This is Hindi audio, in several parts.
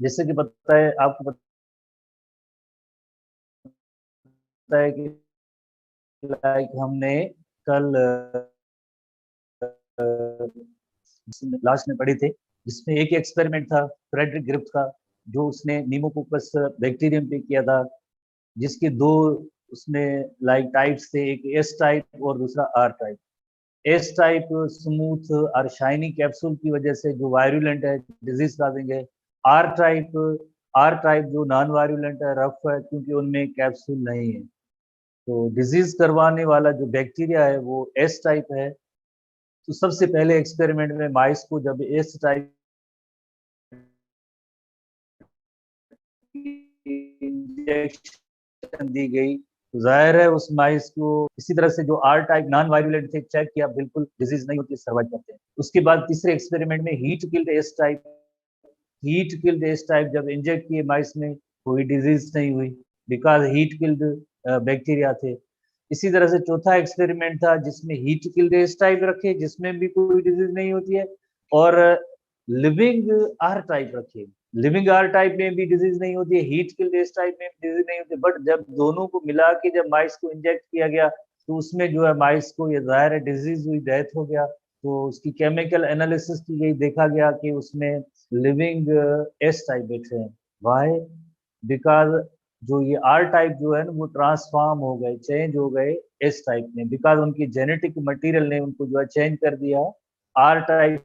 जैसे कि पता है, आपको पता है कि लाइक हमने कल लास्ट में पढ़े थे, जिसमें एक एक्सपेरिमेंट था फ्रेडरिक ग्रिफ्थ का, जो उसने नीमोकोकस बैक्टीरियम पे किया था, जिसके दो उसने लाइक टाइप्स थे, एक एस टाइप और दूसरा R type. S type smooth और शाइनी कैप्सूल की वजह से जो वायरुलेंट है, डिजीज ला देंगे। आर टाइप आर टाइप जो नॉन वायरुलेंट है, रफ है, क्योंकि उनमें कैप्सूल नहीं है। तो डिजीज करवाने वाला जो बैक्टीरिया है वो एस टाइप है। तो सबसे पहले एक्सपेरिमेंट में माइस को जब एस टाइप इंजेक्शन दी गई, तो जाहिर है उस माइस को इसी तरह से जो आर टाइप नॉन वायरुलेंट थे, चेक किया, बिल्कुल डिजीज नहीं होती, सर्वाइव करते हैं। उसके बाद तीसरे एक्सपेरिमेंट में हीट किल्ड एस टाइप जब इंजेक्ट किए माइस में, कोई डिजीज नहीं हुई, बिकॉज हीट किल्ड बैक्टीरिया थे। इसी तरह से चौथा एक्सपेरिमेंट था जिसमें हीट किल्ड एस टाइप रखे, जिसमें भी कोई डिजीज नहीं होती है, और लिविंग आर टाइप रखे। लिविंग आर टाइप में भी डिजीज नहीं होती है, हीट किल्ड एस टाइप में भी डिजीज नहीं होती, बट जब दोनों को मिला के जब माइस को इंजेक्ट किया गया, तो उसमें जो है माइस को ये जाहिर है डिजीज हुई, डेथ हो गया। तो उसकी केमिकल एनालिसिस की गई, देखा गया कि उसमें लिविंग एस टाइप बैठे हैं। वाई? बिकॉज जो ये आर टाइप जो है ना, वो ट्रांसफॉर्म हो गए, चेंज हो गए एस टाइप में, बिकॉज उनकी जेनेटिक मटेरियल ने उनको जो है चेंज कर दिया। R type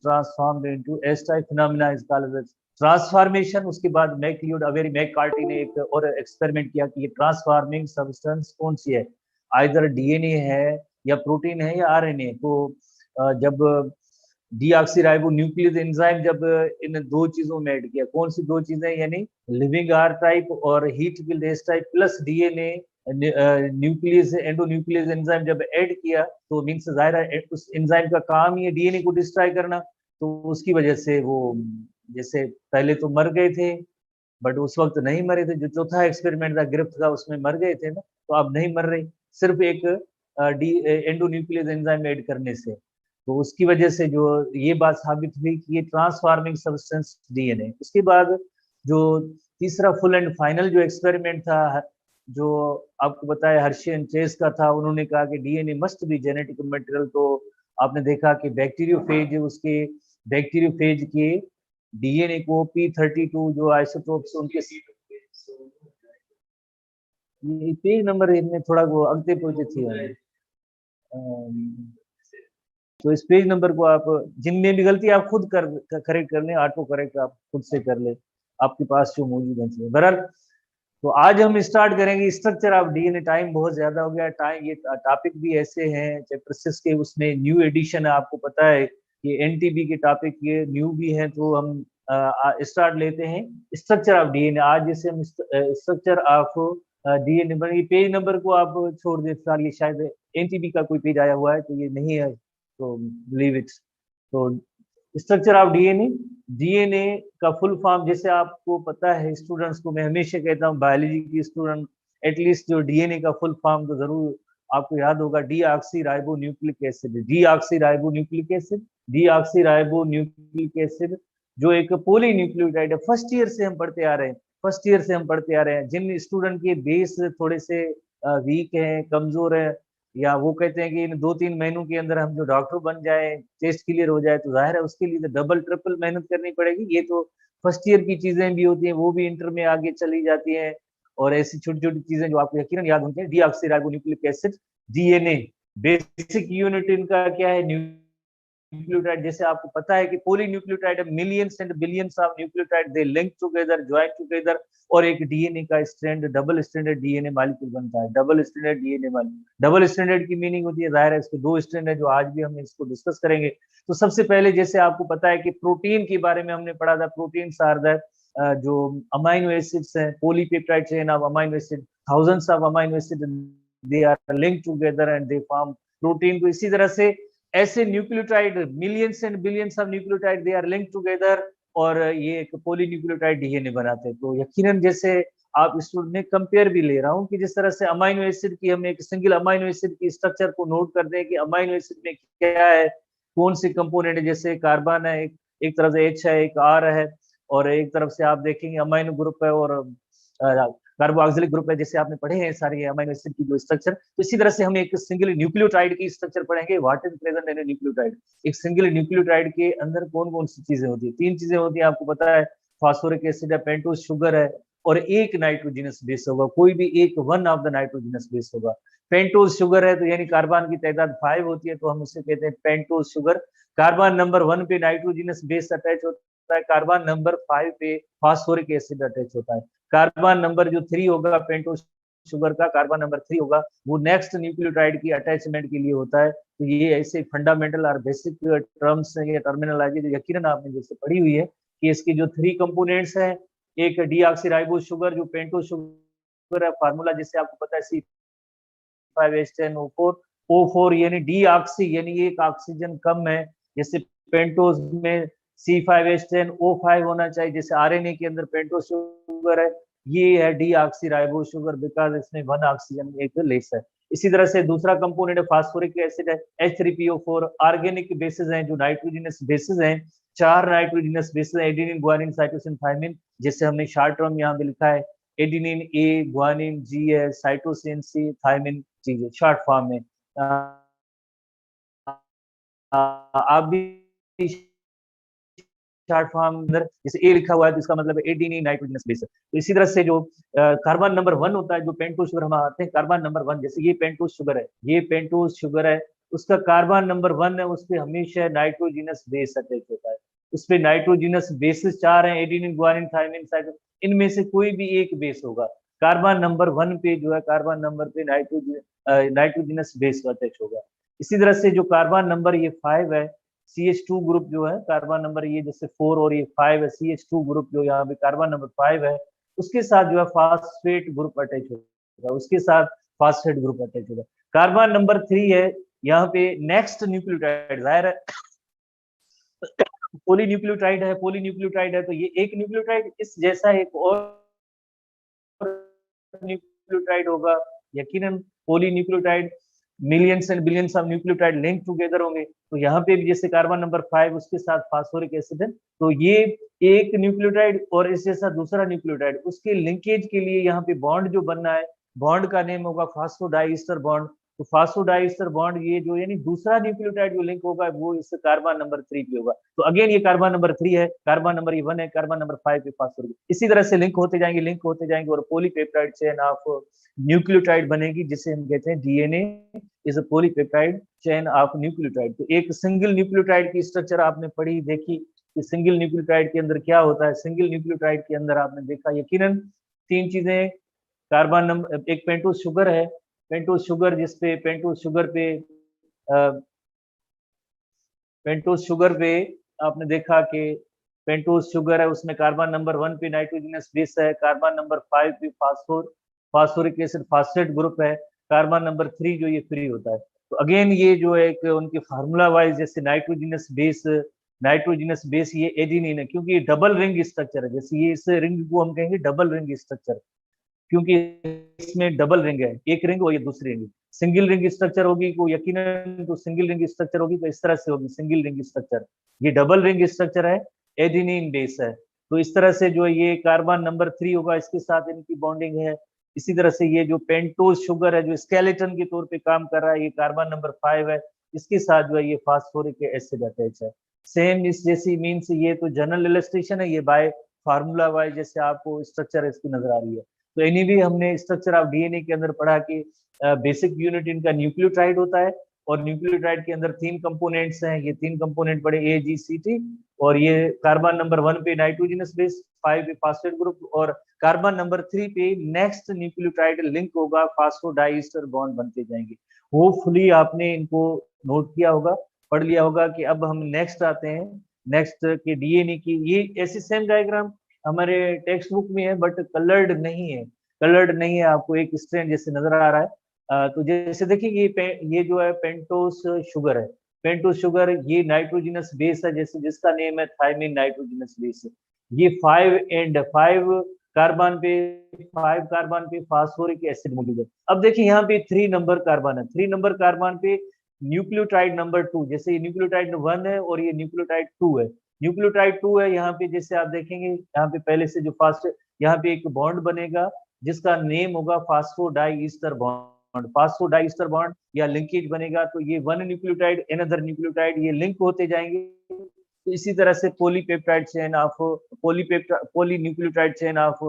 transformed into S type phenomena is called transformation. उसके बाद मैककार्टी ने एक और एक्सपेरिमेंट किया कि ये ट्रांसफॉर्मिंग सब्सटेंस कौन सी है, आइदर डीएनए है या प्रोटीन है या आरएनए। तो जब डीऑक्सीराइबो न्यूक्लियस एंजाइम जब इन दो चीजों में ऐड किया, कौन सी दो चीजें, यानी लिविंग आर टाइप और heat killed S type plus DNA nucleus endo nucleus enzyme जब ऐड किया, तो मीन्स जाहिर है उस एंजाइम का काम ही है डीएनए को डिस्ट्रॉय करना। तो उसकी वजह से वो, जैसे पहले तो मर गए थे, बट उस वक्त नहीं मरे थे। जो चौथा एक्सपेरिमेंट था ग्रिफ्थ का, उसमें मर गए थे ना, तो अब नहीं मर रहे, सिर्फ एक D endo nucleus enzyme add करने से। तो उसकी वजह से जो ये बात साबित हुई कि ये ट्रांसफार्मिंग सब्सटेंस डीएनए। उसके बाद जो तीसरा फुल एंड फाइनल जो एक्सपेरिमेंट था, जो आपको बताया हर्षे एंड चेस का था, उन्होंने कहा कि DNA must be genetic material. तो आपने देखा कि बैक्टीरियोफेज के डीएनए को P32 जो आइसोटोप्स उनके, ये पेज नंबर इनमें थोड़ा वो अगते पहुंचे थी हमें। तो इस पेज नंबर को आप, जिनमें भी गलती आप खुद करेक्ट कर लें, ऑटो करेक्ट आप खुद से कर ले, आपके पास जो मौजूद है बहरहाल। तो आज हम स्टार्ट करेंगे स्ट्रक्चर ऑफ डीएनए। टाइम बहुत ज्यादा हो गया, टाइम ये टॉपिक भी ऐसे हैं चैप्टर 6 के, उसमें न्यू एडिशन है, आपको पता है कि एनटीबी के टॉपिक ये न्यू भी है। तो हम स्टार्ट लेते हैं स्ट्रक्चर ऑफ डीएनए। आज जैसे हम स्ट्रक्चर ऑफ डीएनए बनेगी, पेज नंबर को आप छोड़ दे फिलहाल, ये शायद एनटीबी का कोई पेज आया हुआ है, तो ये नहीं है, तो लीव इट। तो स्ट्रक्चर ऑफ डीएनए, डीएनए का फुल फॉर्म जैसे आपको पता है, स्टूडेंट्स को मैं हमेशा कहता हूँ, बायोलॉजी की स्टूडेंट, एटलीस्ट जो डीएनए का फुल फॉर्म तो जरूर आपको याद होगा, deoxy ribo nucleic acid. Deoxy ribo nucleic acid, deoxy ribo nucleic acid जो एक पोली न्यूक्लियोटाइड है। फर्स्ट ईयर से हम पढ़ते आ रहे हैं, फर्स्ट ईयर से हम पढ़ते आ रहे हैं। जिन स्टूडेंट के बेस थोड़े से वीक हैं, कमजोर है, या वो कहते हैं कि इन 2-3 महीनों के अंदर हम जो डॉक्टर बन जाए, टेस्ट क्लियर हो जाए, तो जाहिर है उसके लिए तो डबल ट्रिपल मेहनत करनी पड़ेगी। ये तो फर्स्ट ईयर की चीजें भी होती हैं, वो भी इंटर में आगे चली जाती हैं। और ऐसी छोटी छोटी चीजें जो आपको यकीनन याद होंगी, deoxyribonucleic acid, DNA, basic unit इनका क्या है, न्यूक्लियोटाइड। जैसे आपको पता है कि polynucleotide millions and billions of nucleotide, they link together, join together, और एक डीएनए का strand, double stranded DNA molecule बनता है। Double stranded DNA molecule, double stranded की मीनिंग होती है, जाहिर है इसके दो स्ट्रैंड है, जो आज भी हम इसको डिस्कस करेंगे। तो सबसे पहले जैसे आपको पता है कि प्रोटीन के बारे में हमने पढ़ा था, प्रोटीन आर द जो अमाइनो एसिड्स हैं, polypeptide chain of amino acid, thousands of amino acid, they are link together and they form protein. को इसी तरह से ऐसे nucleotide, millions and billions of nucleotide, they are link together, और ये एक पॉलीन्यूक्लियोटाइड डीएनए बनाते हैं। तो यकीनन जैसे आप स्टूडेंट में कंपेयर भी ले रहा हूँ कि जिस तरह से अमाइनो एसिड की, हम एक सिंगल अमाइनो एसिड की स्ट्रक्चर को नोट कर दें कि अमाइनो एसिड में क्या है, कौन से कंपोनेंट है, जैसे कार्बन है, एक एक तरफ से H है, एक R है, और एक तरफ से आप देखेंगे अमाइनो ग्रुप है और कार्बोक्सिलिक ग्रुप है, जैसे आपने पढ़े हैं सारी अमाइनो एसिड की जो स्ट्रक्चर। तो इसी तरह से हम एक सिंगल न्यूक्लियोटाइड की स्ट्रक्चर पढ़ेंगे, what is present in nucleotide. एक सिंगल न्यूक्लियोटाइड के अंदर कौन कौन सी चीजें होती है? 3 चीजें होती है, आपको पता है, फास्फोरिक एसिड है, पेंटोज शुगर है, और एक नाइट्रोजनस बेस होगा, कोई भी एक one of the nitrogenous base होगा। पेंटोज शुगर है तो यानी कार्बन की तादाद 5 होती है, तो हम उसे कहते हैं पेंटोज शुगर। कार्बन नंबर 1 पे नाइट्रोजनस बेस अटैच होता है, कार्बन नंबर 5 पे फास्फोरिक एसिड अटैच होता है। कार्बन नंबर जो 3 होगा पेंटोज शुगर का, कार्बन नंबर 3 होगा, वो नेक्स्ट न्यूक्लियोटाइड की अटैचमेंट के लिए होता है। तो ये ऐसे फंडामेंटल और बेसिक टर्म्स हैं, ये टर्मिनोलॉजी जो यकीनन आपने जैसे पढ़ी हुई है कि इसके जो 3 कंपोनेंट्स हैं, एक डीऑक्सीराइबोज शुगर जो पेंटोज शुगर है, फार्मूला जिससे आपको पता है C5H10O4, O4 यानी डीऑक्सी यानी एक ऑक्सीजन कम है, जैसे पेंटोज में C5H10O5 होना चाहिए, जैसे आरएनए के अंदर पेंटोज शुगर है, ये है डीऑक्सीराइबोज शुगर बिकॉज इसमें 1 ऑक्सीजन एक लेस है। इसी तरह से दूसरा कंपोनेंट है फास्फोरिक एसिड है, H3PO4। ऑर्गेनिक बेसिस हैं जो नाइट्रोजनस बेसिस हैं, 4 नाइट्रोजनस बेसिस हैं, एडेनिन, ग्वानिन, साइटोसिन, थायमिन, जैसे हमने शॉर्ट टर्म यहाँ पे लिखा है, एडेनिन ए, ग्वानिन जी है, साइटोसिन सी, थायमिन जी है, शॉर्ट फॉर्म में। आप भी शॉर्ट फॉर्म अंदर जैसे ए लिखा हुआ है तो इसका मतलब है एडेनिन नाइट्रोजनस बेस। तो इसी तरह से जो कार्बन नंबर 1 होता है, जो पेंटोज शुगर हम आते हैं, कार्बन नंबर 1, जैसे ये पेंटोज शुगर है, ये पेंटोज शुगर है, उसका कार्बन नंबर 1 है, उस पे हमेशा नाइट्रोजनस बेस अटैच होता है। उस पे नाइट्रोजनस बेसिस 4 हैं, एडेनिन, ग्वानिन, थायमिन, साइटोसिन, इनमें से कोई भी एक बेस होगा। कार्बन नंबर 1 पे जो है, कार्बन नंबर पे नाइट्रोजनस बेस अटैच होगा। इसी तरह से जो कार्बन नंबर ये 5 है, CH2 ग्रुप जो है, कार्बन नंबर ये जैसे 4 और ये 5 है, CH2 ग्रुप जो यहाँ पे कार्बन नंबर 5 है, उसके साथ जो है फास्फेट ग्रुप अटैच होगा, उसके साथ फास्फेट ग्रुप अटैच होगा। कार्बन नंबर 3 है, यहाँ पे नेक्स्ट न्यूक्लियोटाइड, जाहिर है पॉलीन्यूक्लियोटाइड है, पॉलीन्यूक्लियोटाइड है तो ये एक न्यूक्लियोटाइड इस जैसा एक और न्यूक्लियोटाइड होगा, यकीनन polynucleotide millions and billions of nucleotide link together होंगे। तो यहाँ पे भी जैसे कार्बन नंबर 5 उसके साथ फास्फोरिक एसिड है, तो ये एक न्यूक्लियोटाइड और इस जैसा दूसरा न्यूक्लियोटाइड, उसके लिंकेज के लिए यहाँ पे बॉन्ड जो बनना है, बॉन्ड का नेम होगा फास्फोडाइस्टर बॉन्ड। तो फास्फोडाइस्टर बॉन्ड ये जो यानी दूसरा न्यूक्लियोटाइड जो लिंक होगा वो इस कार्बन नंबर 3 पे होगा। तो अगेन ये कार्बन नंबर 3 है, कार्बन नंबर 1 है, कार्बन नंबर 5 पे फास्फोरिक, इसी तरह से लिंक होते जाएंगे, लिंक होते जाएंगे, और पॉलीपेप्टाइड चेन ऑफ न्यूक्लियोटाइड बनेगी, जिसे हम कहते हैं DNA is a polypeptide chain of nucleotide. तो एक सिंगल न्यूक्लियोटाइड की स्ट्रक्चर आपने पढ़ी देखी कि सिंगल न्यूक्लियोटाइड के अंदर क्या होता है। सिंगल न्यूक्लियोटाइड के अंदर आपने देखा यकीनन 3 चीजें, कार्बन नंबर, एक पेंटोज शुगर है, पेंटोज शुगर जिसपे पेंटोज शुगर पे पेंटोज शुगर पे आपने देखा कि पेंटोज शुगर है, उसमें कार्बन नंबर 1 पे नाइट्रोजनस बेस है, कार्बन नंबर 5 पे फास्फोरिक एसिड फास्फेट ग्रुप है, कार्बन नंबर 3 जो ये फ्री होता है। तो अगेन ये जो है एक उनकी फार्मूला वाइज, जैसे नाइट्रोजनस बेस ये एडेनिन है, क्योंकि ये डबल रिंग स्ट्रक्चर है, जैसे ये इस रिंग को हम कहेंगे डबल रिंग स्ट्रक्चर, क्योंकि इसमें डबल रिंग है, एक रिंग और ये दूसरी रिंग। सिंगल रिंग स्ट्रक्चर होगी को यकीनन, तो सिंगल रिंग स्ट्रक्चर होगी तो इस तरह से होगी सिंगल रिंग स्ट्रक्चर। ये डबल रिंग स्ट्रक्चर है, एडेनिन बेस है। तो इस तरह से जो ये कार्बन नंबर 3 होगा, इसके साथ इनकी बॉन्डिंग है। इसी तरह से ये जो पेंटोज शुगर है जो स्केलेटन के तौर पे काम कर रहा है, ये कार्बन नंबर 5 है, इसके साथ जो है ये फास्फोरिक एसिड अटैच है। सेम इस जैसी मीन्स ये तो जनरल इलस्ट्रेशन है, ये बाय फार्मूला वाइज जैसे आपको स्ट्रक्चर इसकी नजर आ रही है। तो इन्हीं भी हमने स्ट्रक्चर ऑफ डीएनए के अंदर पढ़ा कि बेसिक यूनिट इनका न्यूक्लियोटाइड होता है, और न्यूक्लियोटाइड के अंदर 3 कंपोनेंट्स हैं, ये 3 कंपोनेंट पड़े AGCT, और ये कार्बन नंबर 1 पे नाइट्रोजनस बेस, 5 पे फास्फेट ग्रुप, और कार्बन नंबर 3 पे नेक्स्ट न्यूक्लियोटाइड लिंक होगा, फास्फोडाइस्टर बॉन्ड बनते जाएंगे। होपफुली आपने इनको नोट किया होगा, पढ़ लिया होगा कि अब हम नेक्स्ट आते हैं, नेक्स्ट के डीएनए की। ये ऐसी सेम डायग्राम हमारे टेक्स्ट बुक में है बट कलर्ड नहीं है, कलर्ड नहीं है, आपको एक स्ट्रैंड जैसे नजर आ रहा है। तो जैसे देखिए ये जो है पेंटोस शुगर है, पेंटोस शुगर ये नाइट्रोजनस बेस है, जैसे जिसका नेम है थायमिन नाइट्रोजनस बेस। ये 5 कार्बन पे 5 कार्बन पे फास्फोरिक एसिड मौजूद है। अब देखिए यहाँ पे 3 नंबर कार्बन है, 3 नंबर कार्बन पे न्यूक्लियोटाइड नंबर 2, जैसे ये न्यूक्लियोटाइड 1 है और ये न्यूक्लियोटाइड 2 है, न्यूक्लियोटाइड 2 है, यहाँ पे जैसे आप देखेंगे यहाँ पे पहले से जो फास्ट, यहाँ पे एक बॉन्ड बनेगा जिसका नेम होगा फास्फोडाई Easter bond, phosphodiester bond या लिंकेज बनेगा। तो ये वन न्यूक्लियोटाइड अनदर न्यूक्लियोटाइड ये लिंक होते जाएंगे। तो इसी तरह से polypeptide chain of poly nucleotide chain of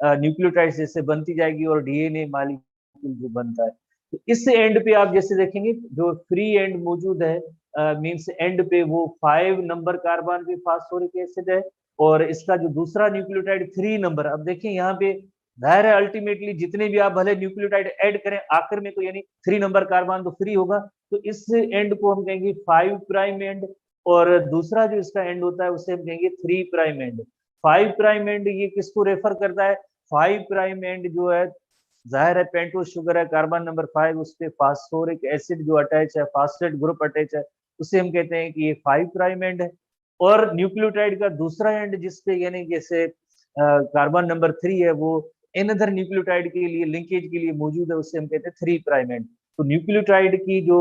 nucleotide जैसे बनती जाएगी और डीएनए मॉलिक्यूल जो बनता है। तो इस एंड पे आप जैसे देखेंगे जो फ्री एंड मौजूद है, मींस एंड पे वो 5 नंबर कार्बन पे फास्फोरिक एसिड है, और इसका जो दूसरा न्यूक्लियोटाइड 3 नंबर, अब देखिए यहाँ पे जाहिर है अल्टीमेटली जितने भी आप भले न्यूक्लियोटाइड ऐड करें आखिर में तो यानी 3 नंबर कार्बन तो फ्री होगा। तो इस एंड को हम कहेंगे 5 प्राइम एंड, और दूसरा जो इसका एंड होता है उसे हम कहेंगे 3 प्राइम एंड। 5 प्राइम एंड ये किसको रेफर करता है? 5 प्राइम एंड जो है जाहिर है पेंटोस शुगर है, कार्बन नंबर 5, उस पे फास्फोरिक एसिड जो अटैच है, फास्फेट ग्रुप अटैच है, उसे हम कहते हैं कि ये 5 प्राइम एंड है। और न्यूक्लियोटाइड का दूसरा एंड जिसपे यानी जैसे कार्बन नंबर 3 है वो अनदर न्यूक्लियोटाइड के लिए लिंकेज के लिए मौजूद है, उससे हम कहते हैं 3 प्राइम एंड। तो न्यूक्लियोटाइड की जो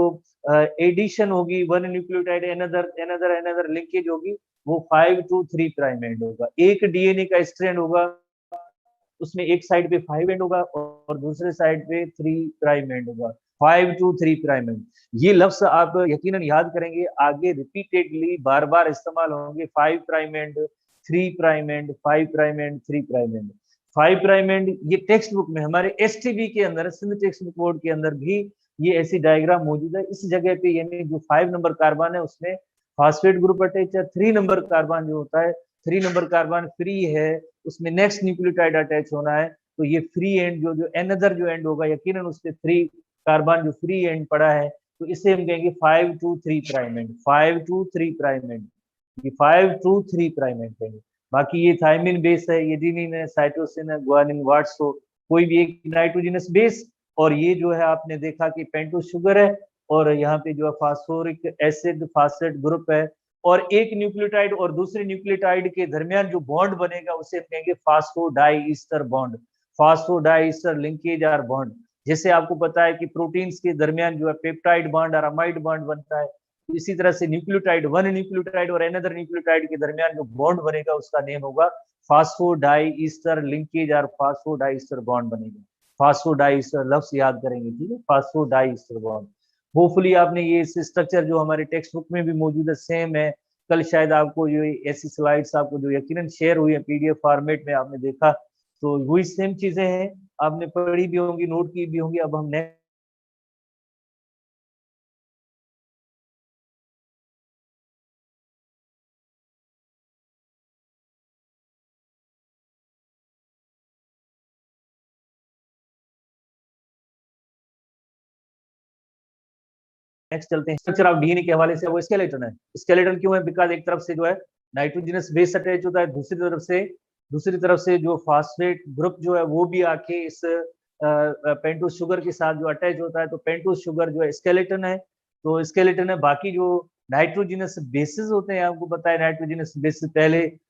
एडिशन होगी, one nucleotide another another another linkage होगी, वो 5 to 3 प्राइम एंड होगा। एक डीएनए का स्ट्रैंड होगा उसमें एक साइड पे 5 एंड होगा और दूसरे साइड पे 3 प्राइम एंड होगा, 5 to 3 प्राइम एंड। ये लफ्ज आप यकीनन याद करेंगे, आगे रिपीटेडली बार बार इस्तेमाल होंगे। 5 prime and, 3 prime and, 5 prime and, 3 prime and. 5 prime and ये टेक्स्ट बुक में हमारे एसटीबी के अंदर, सिंध टेक्स्ट बुक बोर्ड के अंदर भी ये ऐसी डायग्राम मौजूद है। इस जगह पे यानी जो 5 नंबर कार्बन है उसमें फास्फेट ग्रुप अटैच है, 3 नंबर कार्बन जो होता है, 3 नंबर कार्बन फ्री है, उसमें नेक्स्ट न्यूक्लियोटाइड अटैच होना है। तो ये फ्री एंड जो जो अनदर जो एंड होगा यकीनन उससे 3 कार्बन जो फ्री एंड पड़ा है, तो इसे हम कहेंगे 5 to 3 prime and, 5 to 3 prime and, ये 5 to 3 प्राइम एंड कहेंगे। बाकी ये थायमिन बेस है, एडेनिन है, साइटोसिन है, गुआनिन, वाट्स, तो कोई भी एक नाइट्रोजनस बेस। और ये जो है आपने देखा कि पेंटोस शुगर है, और यहाँ पे जो है फास्फोरिक एसिड फास्फेट ग्रुप है, और एक न्यूक्लियोटाइड और दूसरे न्यूक्लियोटाइड के दरमियान जो बॉन्ड बनेगा उसे हम कहेंगे phosphodiester bond, phosphodiester linkage or bond. जैसे आपको पता है कि प्रोटीन्स के दरमियान जो है पेप्टाइड बॉन्ड और अमाइड बॉन्ड बनता है, इसी तरह से न्यूक्लियोटाइड, वन न्यूक्लियोटाइड और अनदर न्यूक्लियोटाइड के दरमियान जो बॉन्ड बनेगा उसका नेम होगा फास्फोडाई ईस्टर लिंकेज और फास्फोडाई ईस्टर बॉन्ड बनेगा। फास्फोडाई ईस्टर लफ्ज याद करेंगे, ठीक है, फास्फोडाई ईस्टर बॉन्ड। होपफुली आपने ये स्ट्रक्चर जो हमारे टेक्स्ट बुक में भी मौजूद है सेम है। कल शायद आपको जो ऐसी स्लाइड्स आपको जो यकीनन शेयर हुई है पीडीएफ फॉर्मेट में आपने देखा, तो वही सेम चीजें हैं, आपने पढ़ी भी होंगी, नोट की भी होंगी। अब हम नेक्स्ट चलते हैं। स्ट्रक्चर ऑफ डीएनए के हवाले से वो स्केलेटन है। स्केलेटन क्यों है? बिकॉज एक तरफ से जो है नाइट्रोजनस बेस अटैच होता है, दूसरी तरफ से जो फास्फेट ग्रुप जो है वो भी आके इस पेंटोस शुगर के साथ जो अटैच होता है, तो पेंटोस शुगर जो है स्केलेटन है। तो स्केलेटन है। बाकी जो नाइट्रोजनस बेसिस होते हैं, आपको पता है नाइट्रोजनस बेसिस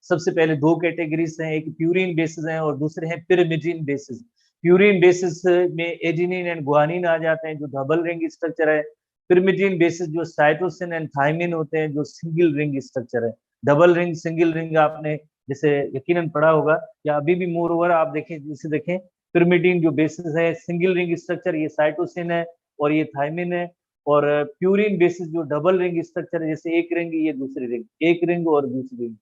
सबसे पहले दो कैटेगरीज हैं, एक प्यूरिन बेसिस हैं और दूसरे हैं पिरिमिडिन बेसिस। प्यूरिन बेसिस में एडिनिन एंड गुआनिन आ जाते हैं जो डबल रिंग स्ट्रक्चर है। पिरिमिडिन बेसिस जो साइटोसिन एंड थायमिन होते हैं जो सिंगल रिंग स्ट्रक्चर है। डबल रिंग सिंगल रिंग आपने जैसे यकीनन पढ़ा होगा, या अभी भी मोर ओवर आप देखें, जैसे देखें पिरिमिडिन जो बेसिस है सिंगल रिंग स्ट्रक्चर, ये साइटोसिन है और ये थायमिन है। और प्यूरिन बेसिस जो डबल रिंग स्ट्रक्चर है, जैसे एक रिंग ये दूसरी रिंग, एक रिंग और दूसरी रिंग।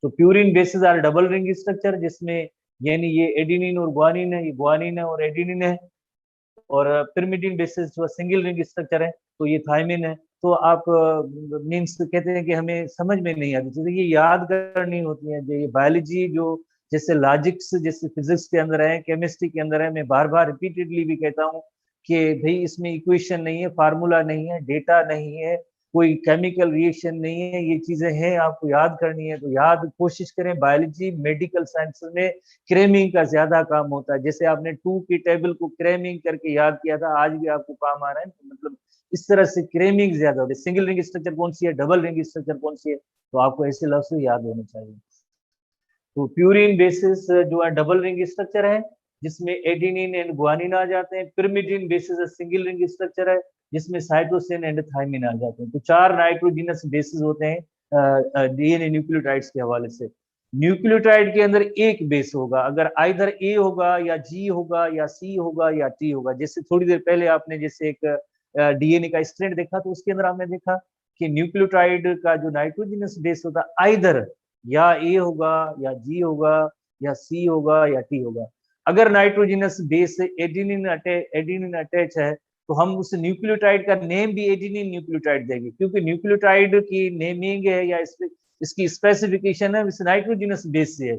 तो purine basis are double ring structure, जिसमें यानी ये एडिनिन और गुआनिन है, ये गुआनिन है और एडिनिन है। और पिरिमिडिन बेसिस जो सिंगल रिंग स्ट्रक्चर है, तो ये थायमिन है। तो आप मीन्स कहते हैं कि हमें समझ में नहीं आती चीजें, ये याद करनी होती है। जो ये बायोलॉजी जो जैसे लॉजिक्स जैसे फिजिक्स के अंदर है, केमिस्ट्री के अंदर है, मैं बार बार रिपीटेडली भी कहता हूँ कि भाई इसमें इक्वेशन नहीं है, फार्मूला नहीं है, डेटा नहीं है, कोई केमिकल रिएक्शन नहीं है, ये चीजें हैं आपको याद करनी है। तो याद कोशिश करें। बायोलॉजी मेडिकल साइंस में क्रेमिंग का ज्यादा काम होता है। जैसे आपने 2 की टेबल को क्रेमिंग करके याद किया था, आज भी आपको काम आ रहा है। तो मतलब इस तरह से क्रेमिंग ज्यादा होती है। सिंगल रिंग स्ट्रक्चर कौन सी है, डबल रिंग स्ट्रक्चर कौन सी है, तो आपको ऐसे लफ्ज याद होने चाहिए। तो प्यूरिन बेसिस जो है डबल रिंग स्ट्रक्चर है, जिसमें एडिनिन एंड गुआनिन आ जाते हैं। Pyrimidine basis single ring structure है, जिसमें साइटोसिन एंड थायमिन आ जाते हैं। तो 4 नाइट्रोजनस बेसिस होते हैं डीएनए न्यूक्लियोटाइड्स के हवाले से। न्यूक्लियोटाइड के अंदर एक बेस होगा, अगर आइदर ए होगा या जी होगा या सी होगा या टी होगा। जैसे थोड़ी देर पहले आपने जैसे एक डीएनए का स्ट्रैंड देखा, तो उसके अंदर आपने देखा कि न्यूक्लियोटाइड का जो नाइट्रोजनस बेस होता है आइदर या ए होगा या जी होगा या सी होगा या टी होगा। अगर नाइट्रोजनस बेस एडेनिन अटैच है तो हम उस न्यूक्लियोटाइड का नेम भी एडेनिन न्यूक्लियोटाइड देंगे, क्योंकि न्यूक्लियोटाइड की नेमिंग है या इसकी स्पेसिफिकेशन है इस नाइट्रोजनस बेस से है।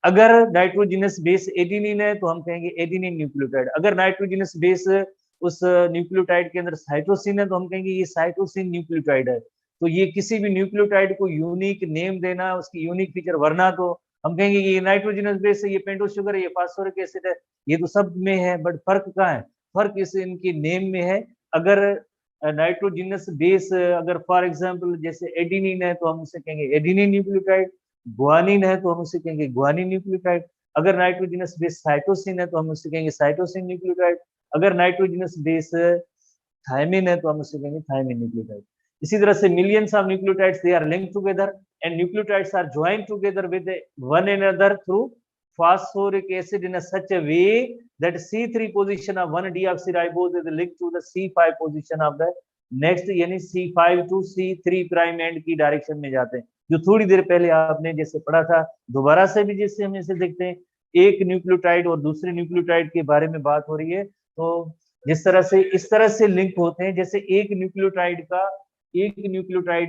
अगर नाइट्रोजनस बेस एडेनिन है तो हम कहेंगे एडेनिन न्यूक्लियोटाइड। अगर नाइट्रोजनस बेस उस न्यूक्लियोटाइड के अंदर साइटोसिन है तो हम कहेंगे ये साइटोसिन न्यूक्लियोटाइड है। तो ये किसी भी न्यूक्लियोटाइड को यूनिक नेम देना, उसकी यूनिक फीचर, वरना तो हम कहेंगे कि ये नाइट्रोजनस बेस है, ये पेंटोस शुगर है, ये फास्फोरिक एसिड है, ये तो सब में है, बट फर्क कहाँ है? फर्क इस इनके नेम में है। अगर नाइट्रोजनस बेस अगर फॉर एग्जांपल जैसे एडिनिन है तो हम उसे कहेंगे एडिनिन न्यूक्लियोटाइड, गुआनिन है तो हम उसे कहेंगे गुआनिन न्यूक्लियोटाइड। अगर नाइट्रोजनस बेस साइटोसिन है तो हम उसे कहेंगे साइटोसिन न्यूक्लियोटाइड। अगर नाइट्रोजनस बेस थायमिन है तो हम उसे कहेंगे थायमिन न्यूक्लियोटाइड। इसी तरह से millions of nucleotides they are linked together and nucleotides are joined together with one another through phosphoric acid in a such a way that C3 position of 1-deoxyribose is linked to the C5 position of the next, यानी C5 to C3 prime and की डायरेक्शन में जाते हैं, जो थोड़ी देर पहले आपने जैसे पढ़ा था। दोबारा से भी जैसे हम इसे देखते हैं, एक न्यूक्लियोटाइड और दूसरे न्यूक्लियोटाइड के बारे में बात हो रही है, तो जिस तरह से इस तरह से लिंक होते हैं, जैसे एक न्यूक्लियोटाइड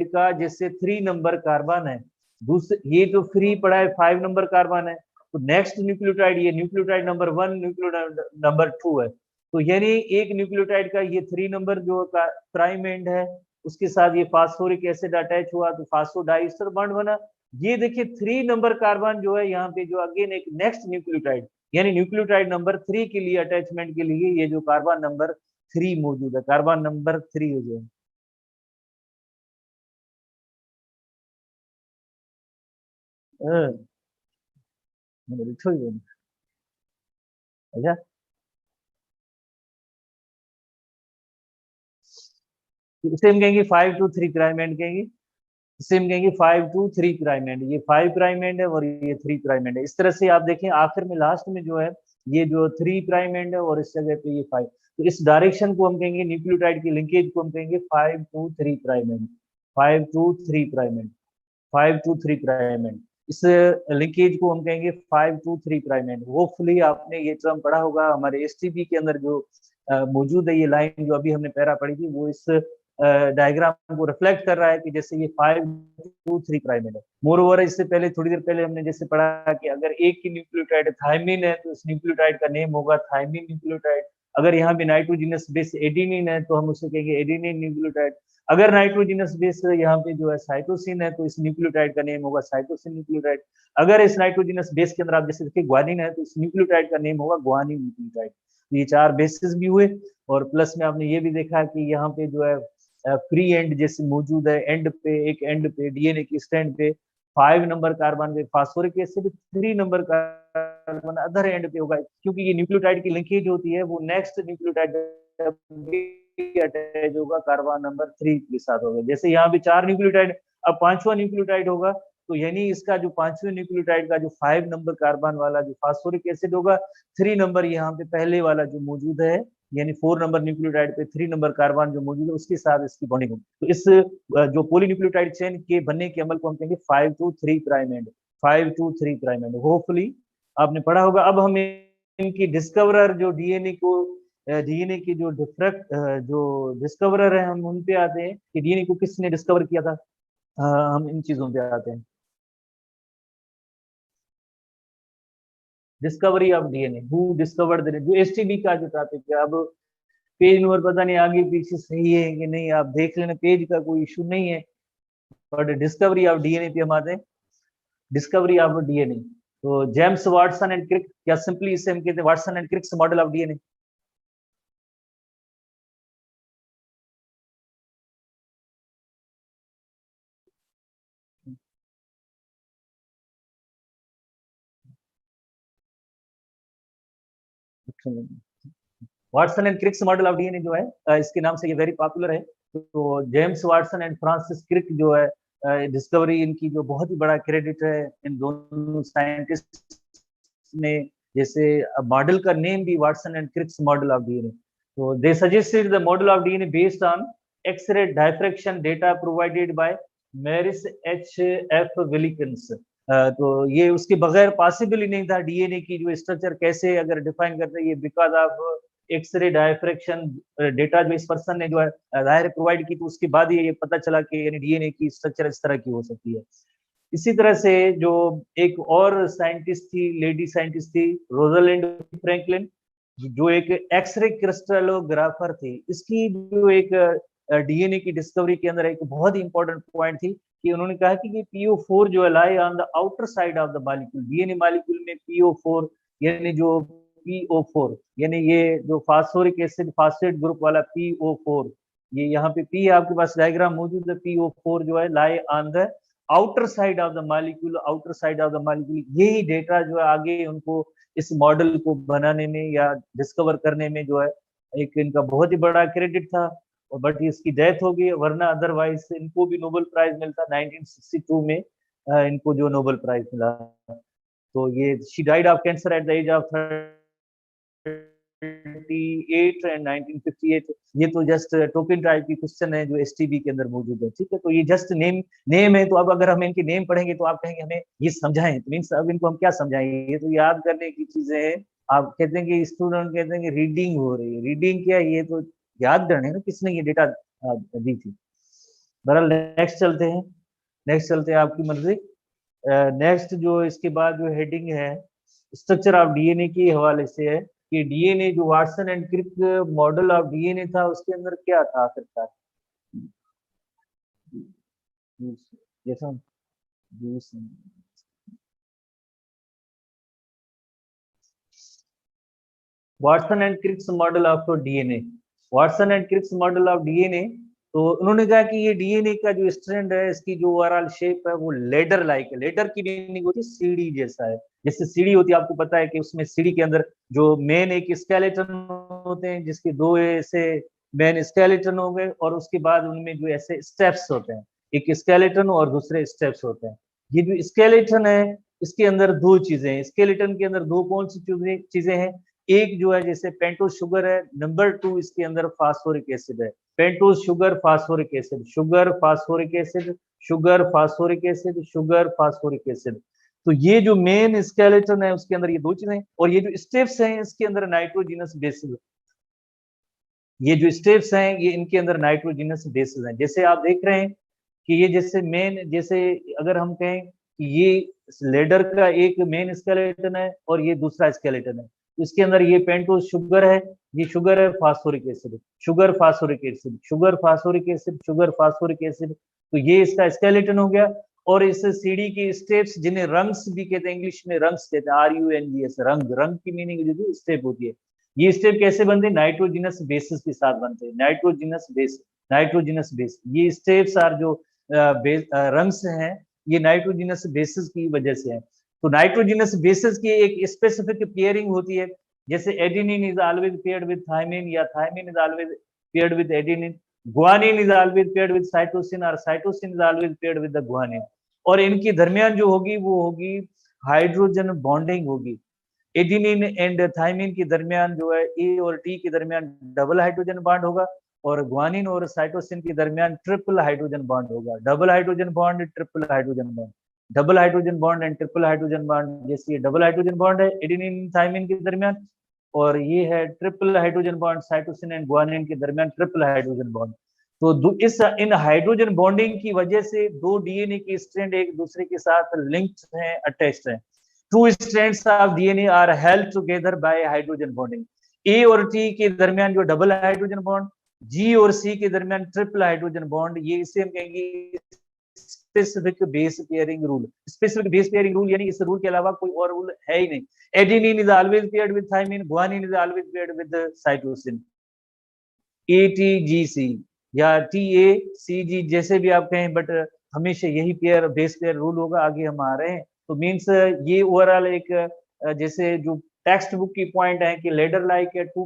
का जैसे 3 नंबर कार्बन है, दूसरे ये जो फ्री पड़ा है 5 नंबर कार्बन है, तो नेक्स्ट न्यूक्लियोटाइड ये न्यूक्लियोटाइड नंबर 1 न्यूक्लियोटाइड नंबर 2 है। तो यानी एक न्यूक्लियोटाइड का ये 3 नंबर जो प्राइम एंड है, उसके साथ ये फास्फोरिक एसिड अटैच हुआ तो फास्फोडाइस्टर बॉन्ड बना। ये देखिए 3 नंबर कार्बन जो है यहाँ पे, जो अगेन एक नेक्स्ट न्यूक्लियोटाइड यानी न्यूक्लियोटाइड नंबर 3 के लिए अटैचमेंट के लिए ये जो कार्बन नंबर 3 मौजूद है, कार्बन नंबर 3 हो जो है। अच्छा, इसे हम कहेंगे 5 to 3 प्राइम एंड कहेंगे, इसे हम कहेंगे 5 to 3 प्राइम एंड। ये 5 प्राइम एंड है और ये 3 प्राइम एंड है। इस तरह से आप देखें आखिर में लास्ट में जो है ये जो 3 प्राइम एंड है और इस जगह पे ये 5, तो इस डायरेक्शन को हम कहेंगे, न्यूक्लियोटाइड की लिंकेज को हम कहेंगे 5 to 3 prime and, 5 to 3 prime and, 5 to 3 prime and. इस लिंकेज को हम कहेंगे 5 to 3 प्राइम एंड। होपफुली आपने ये टर्म पढ़ा होगा, हमारे एसटीपी के अंदर जो मौजूद है, ये लाइन जो अभी हमने पैरा पढ़ी थी, वो इस डायग्राम को रिफ्लेक्ट कर रहा है कि जैसे ये 5 to 3 प्राइम है। मोर ओवर इससे पहले थोड़ी देर पहले हमने जैसे पढ़ा कि अगर एक की न्यूक्लियोटाइड थायमिन है तो इस न्यूक्लियोटाइड का नेम होगा थायमिन न्यूक्लियोटाइड। अगर यहाँ पे नाइट्रोजनस बेस एडिनिन है तो हम उसे कहेंगे एडिनिन न्यूक्लियोटाइड। अगर नाइट्रोजनस बेस यहाँ पे जो है साइटोसिन है तो इस न्यूक्लियोटाइड का नेम होगा साइटोसिन न्यूक्लियोटाइड। अगर इस नाइट्रोजनस बेस के अंदर आप जैसे देखिए ग्वानिन है तो इस न्यूक्लियोटाइड का नेम होगा ग्वानिन न्यूक्लियोटाइड। ये 4 बेसिस भी हुए, और प्लस में आपने ये भी देखा कि यहाँ पे जो है फ्री एंड जैसे मौजूद है, एंड पे एक एंड पे डीएनए की स्टैंड पे 5 नंबर कार्बन पे phosphoric acid, 3 number carbon other and पे होगा, क्योंकि ये न्यूक्लियोटाइड की लिंकेज होती है वो नेक्स्ट न्यूक्लियोटाइड अटैच होगा कार्बन नंबर 3 के साथ होगा। जैसे यहाँ पे 4 न्यूक्लियोटाइड, अब 5वां न्यूक्लियोटाइड होगा तो यानी इसका जो 5वें न्यूक्लियोटाइड का जो 5 नंबर कार्बन वाला जो फास्फोरिक एसिड होगा, 3 नंबर यहाँ पे पहले वाला जो मौजूद है, यानी 4 नंबर न्यूक्लियोटाइड पे 3 नंबर कार्बन जो मौजूद है उसके साथ इसकी बॉन्डिंग होगी। तो इस जो पॉलीन्यूक्लियोटाइड चेन के बनने के अमल को हम कहेंगे 5 to 3 prime and, 5 to 3 prime and. Hopefully आपने पढ़ा होगा। अब हम इनकी डिस्कवरर जो डीएनए की जो जो डिस्कवरर है, हम उन पे आते हैं कि डीएनए को किसने डिस्कवर किया था। हम इन चीजों पे आते हैं। Discovery of DNA, who discovered the, जो एसटीबी का जो टॉपिक है। अब पेज नंबर पता नहीं आगे पीछे सही है कि नहीं, आप देख लेना, पेज का कोई इशू नहीं है, बट डिस्कवरी ऑफ डीएनए पे हम आते हैं। डिस्कवरी ऑफ डीएनए, तो जेम्स वाटसन एंड क्रिक, या सिंपली इसे हम कहते हैं Watson and Crick's model of DNA. Watson and Crick's model of DNA जो है, इसके नाम से ये वेरी पॉपुलर है। तो James Watson and Francis Crick जो है, डिस्कवरी इनकी जो बहुत ही बड़ा क्रेडिट है इन दोनों साइंटिस्ट ने। जैसे मॉडल का नेम भी Watson and Crick's model of DNA. तो they suggested the model of DNA based on X ray diffraction data provided by Maurice H F Wilkins. तो ये उसके बगैर पॉसिबल ही नहीं था डीएनए की जो स्ट्रक्चर कैसे अगर डिफाइन करते हैं, ये because of X-ray diffraction data जो इस पर्सन ने जो है जाहिर प्रोवाइड की, तो उसके बाद ये पता चला कि यानी डीएनए की स्ट्रक्चर इस तरह की हो सकती है। इसी तरह से जो एक और साइंटिस्ट थी, लेडी साइंटिस्ट थी, रोजालिंड फ्रैंकलिन, जो एक एक्सरे क्रिस्टलोग्राफर थी। इसकी जो एक डीएनए की डिस्कवरी के अंदर एक बहुत ही इंपॉर्टेंट पॉइंट थी कि उन्होंने कहा कि PO4 जो है lie on the outer side of the molecule. DNA molecule में PO4 यानी जो PO4 यानी ये जो फास्फोरिक एसिड फास्फेट ग्रुप वाला PO4, ये यहाँ पे P आपके पास डायग्राम मौजूद है। PO4 जो है lie on the outer side of the molecule, outer side of the molecule. यही डेटा जो है आगे उनको इस मॉडल को बनाने में या डिस्कवर करने में जो है एक इनका बहुत ही बड़ा क्रेडिट था। और बट इसकी डेथ हो गई, वरना अदरवाइज इनको भी नोबेल प्राइज मिलता 1962 में, इनको जो नोबेल प्राइज मिला। तो ये she died of cancer at the age of 38 and 1958। ये तो जस्ट टोकन टाइप की क्वेश्चन है जो एसटीबी के अंदर मौजूद है, ठीक है। तो ये जस्ट नेम है। तो अब अगर हम इनके नेम पढ़ेंगे तो आप कहेंगे हमें ये समझाएं, तो मीन्स अब इनको हम क्या समझाएंगे, ये तो याद करने की चीजें हैं। आप कहते हैं कि स्टूडेंट कहते हैं कि रीडिंग हो रही है, रीडिंग क्या, ये तो याद करने ना किसने ये डेटा दी थी। बहरहाल नेक्स्ट चलते हैं आपकी मर्जी। नेक्स्ट जो इसके बाद जो हेडिंग है स्ट्रक्चर ऑफ डीएनए के हवाले से है कि डीएनए जो Watson and Crick model of DNA था उसके अंदर क्या था आखिरकार। जैसा Watson and Crick's model of DNA, Watson and Crick's model of DNA. तो उन्होंने कहा कि ये डीएनए का जो स्ट्रैंड है इसकी जो ओवरऑल शेप है वो लेडर लाइक है। लेडर की मीनिंग होती है सीढ़ी जैसा है। जैसे सीढ़ी होती है, आपको पता है कि उसमें सीढ़ी के अंदर जो मेन एक स्केलेटन होते हैं, जिसके दो ऐसे मेन स्केलेटन हो गए और उसके बाद उनमें जो ऐसे स्टेप्स होते हैं, एक स्केलेटन और दूसरे स्टेप्स होते हैं। ये जो स्केलेटन है इसके अंदर दो चीजें हैं। स्केलेटन के अंदर दो कौन सी चीजें हैं, एक जो है जैसे पेंटोस शुगर है, नंबर 2 इसके अंदर फास्फोरिक एसिड है। Pentose sugar phosphoric acid, sugar phosphoric acid, sugar phosphoric acid, sugar phosphoric acid. तो ये जो मेन स्केलेटन है उसके अंदर ये दो चीजें, और ये जो स्टेप्स हैं इसके अंदर नाइट्रोजिनस बेसिस। ये जो स्टेप्स हैं ये इनके अंदर नाइट्रोजिनस बेसिस हैं। जैसे आप देख रहे हैं कि ये जैसे मेन, जैसे अगर हम कहें कि ये लेडर का एक मेन स्केलेटन है और ये दूसरा स्केलेटन है, इसके अंदर ये पेंटोस शुगर है, ये शुगर है phosphoric acid, sugar phosphoric acid, sugar phosphoric acid, sugar phosphoric acid. तो ये इसका स्केलेटन हो गया। और इस सीढ़ी के स्टेप्स जिन्हें रंग्स भी कहते हैं, इंग्लिश में रंग्स कहते हैं, RUNGS, रंग। रंग की मीनिंग जो स्टेप होती है। ये स्टेप कैसे बनते हैं, नाइट्रोजिनस बेसिस के साथ बनते हैं। नाइट्रोजिनस बेस, नाइट्रोजिनस बेस, ये स्टेप्स आर जो रंग्स हैं ये नाइट्रोजिनस बेसिस की वजह से है। तो नाइट्रोजिनस बेसिस की एक स्पेसिफिक पेयरिंग होती है। जैसे adenine is always paired with thymine, या thymine is always paired with adenine. Guanine is always paired with cytosine, और cytosine is always paired with the guanine. और इनके दरमियान जो होगी वो होगी हाइड्रोजन बॉन्डिंग होगी। एडिनिन एंड थायमिन के दरमियान जो है ए और टी के दरमियान डबल हाइड्रोजन बॉन्ड होगा, और ग्वानिन और साइटोसिन के दरमियान ट्रिपल हाइड्रोजन बॉन्ड होगा। Double hydrogen bond, triple hydrogen bond, double hydrogen bond and triple hydrogen bond. जैसे ये डबल हाइड्रोजन बॉन्ड है एडिनिन थायमिन के दरमियान, और ये है triple hydrogen bond cytosine and guanine के दरमियान ट्रिपल हाइड्रोजन बॉन्ड। तो इस इन हाइड्रोजन बॉन्डिंग की वजह से दो डीएनए के स्ट्रैंड एक दूसरे के साथ लिंक्ड हैं, अटैच्ड हैं। Two strands of DNA are held together by hydrogen bonding. A और T के दरमियान जो डबल हाइड्रोजन बॉन्ड, G और C के दरमियान ट्रिपल हाइड्रोजन बॉन्ड, ये इसे हम कहेंगे specific base pairing rule. Specific base pairing rule यानी इस रूल के अलावा कोई और रूल है ही नहीं। Adenine is always paired with thymine, guanine is always paired with cytosine. ATGC या TACG जैसे भी आप कहें, बट हमेशा यही पेयर बेस पेयर रूल होगा। आगे हम आ रहे हैं। तो मीन्स ये ओवरऑल एक जैसे जो टेक्स्ट बुक की पॉइंट है कि लेडर लाइक है, टू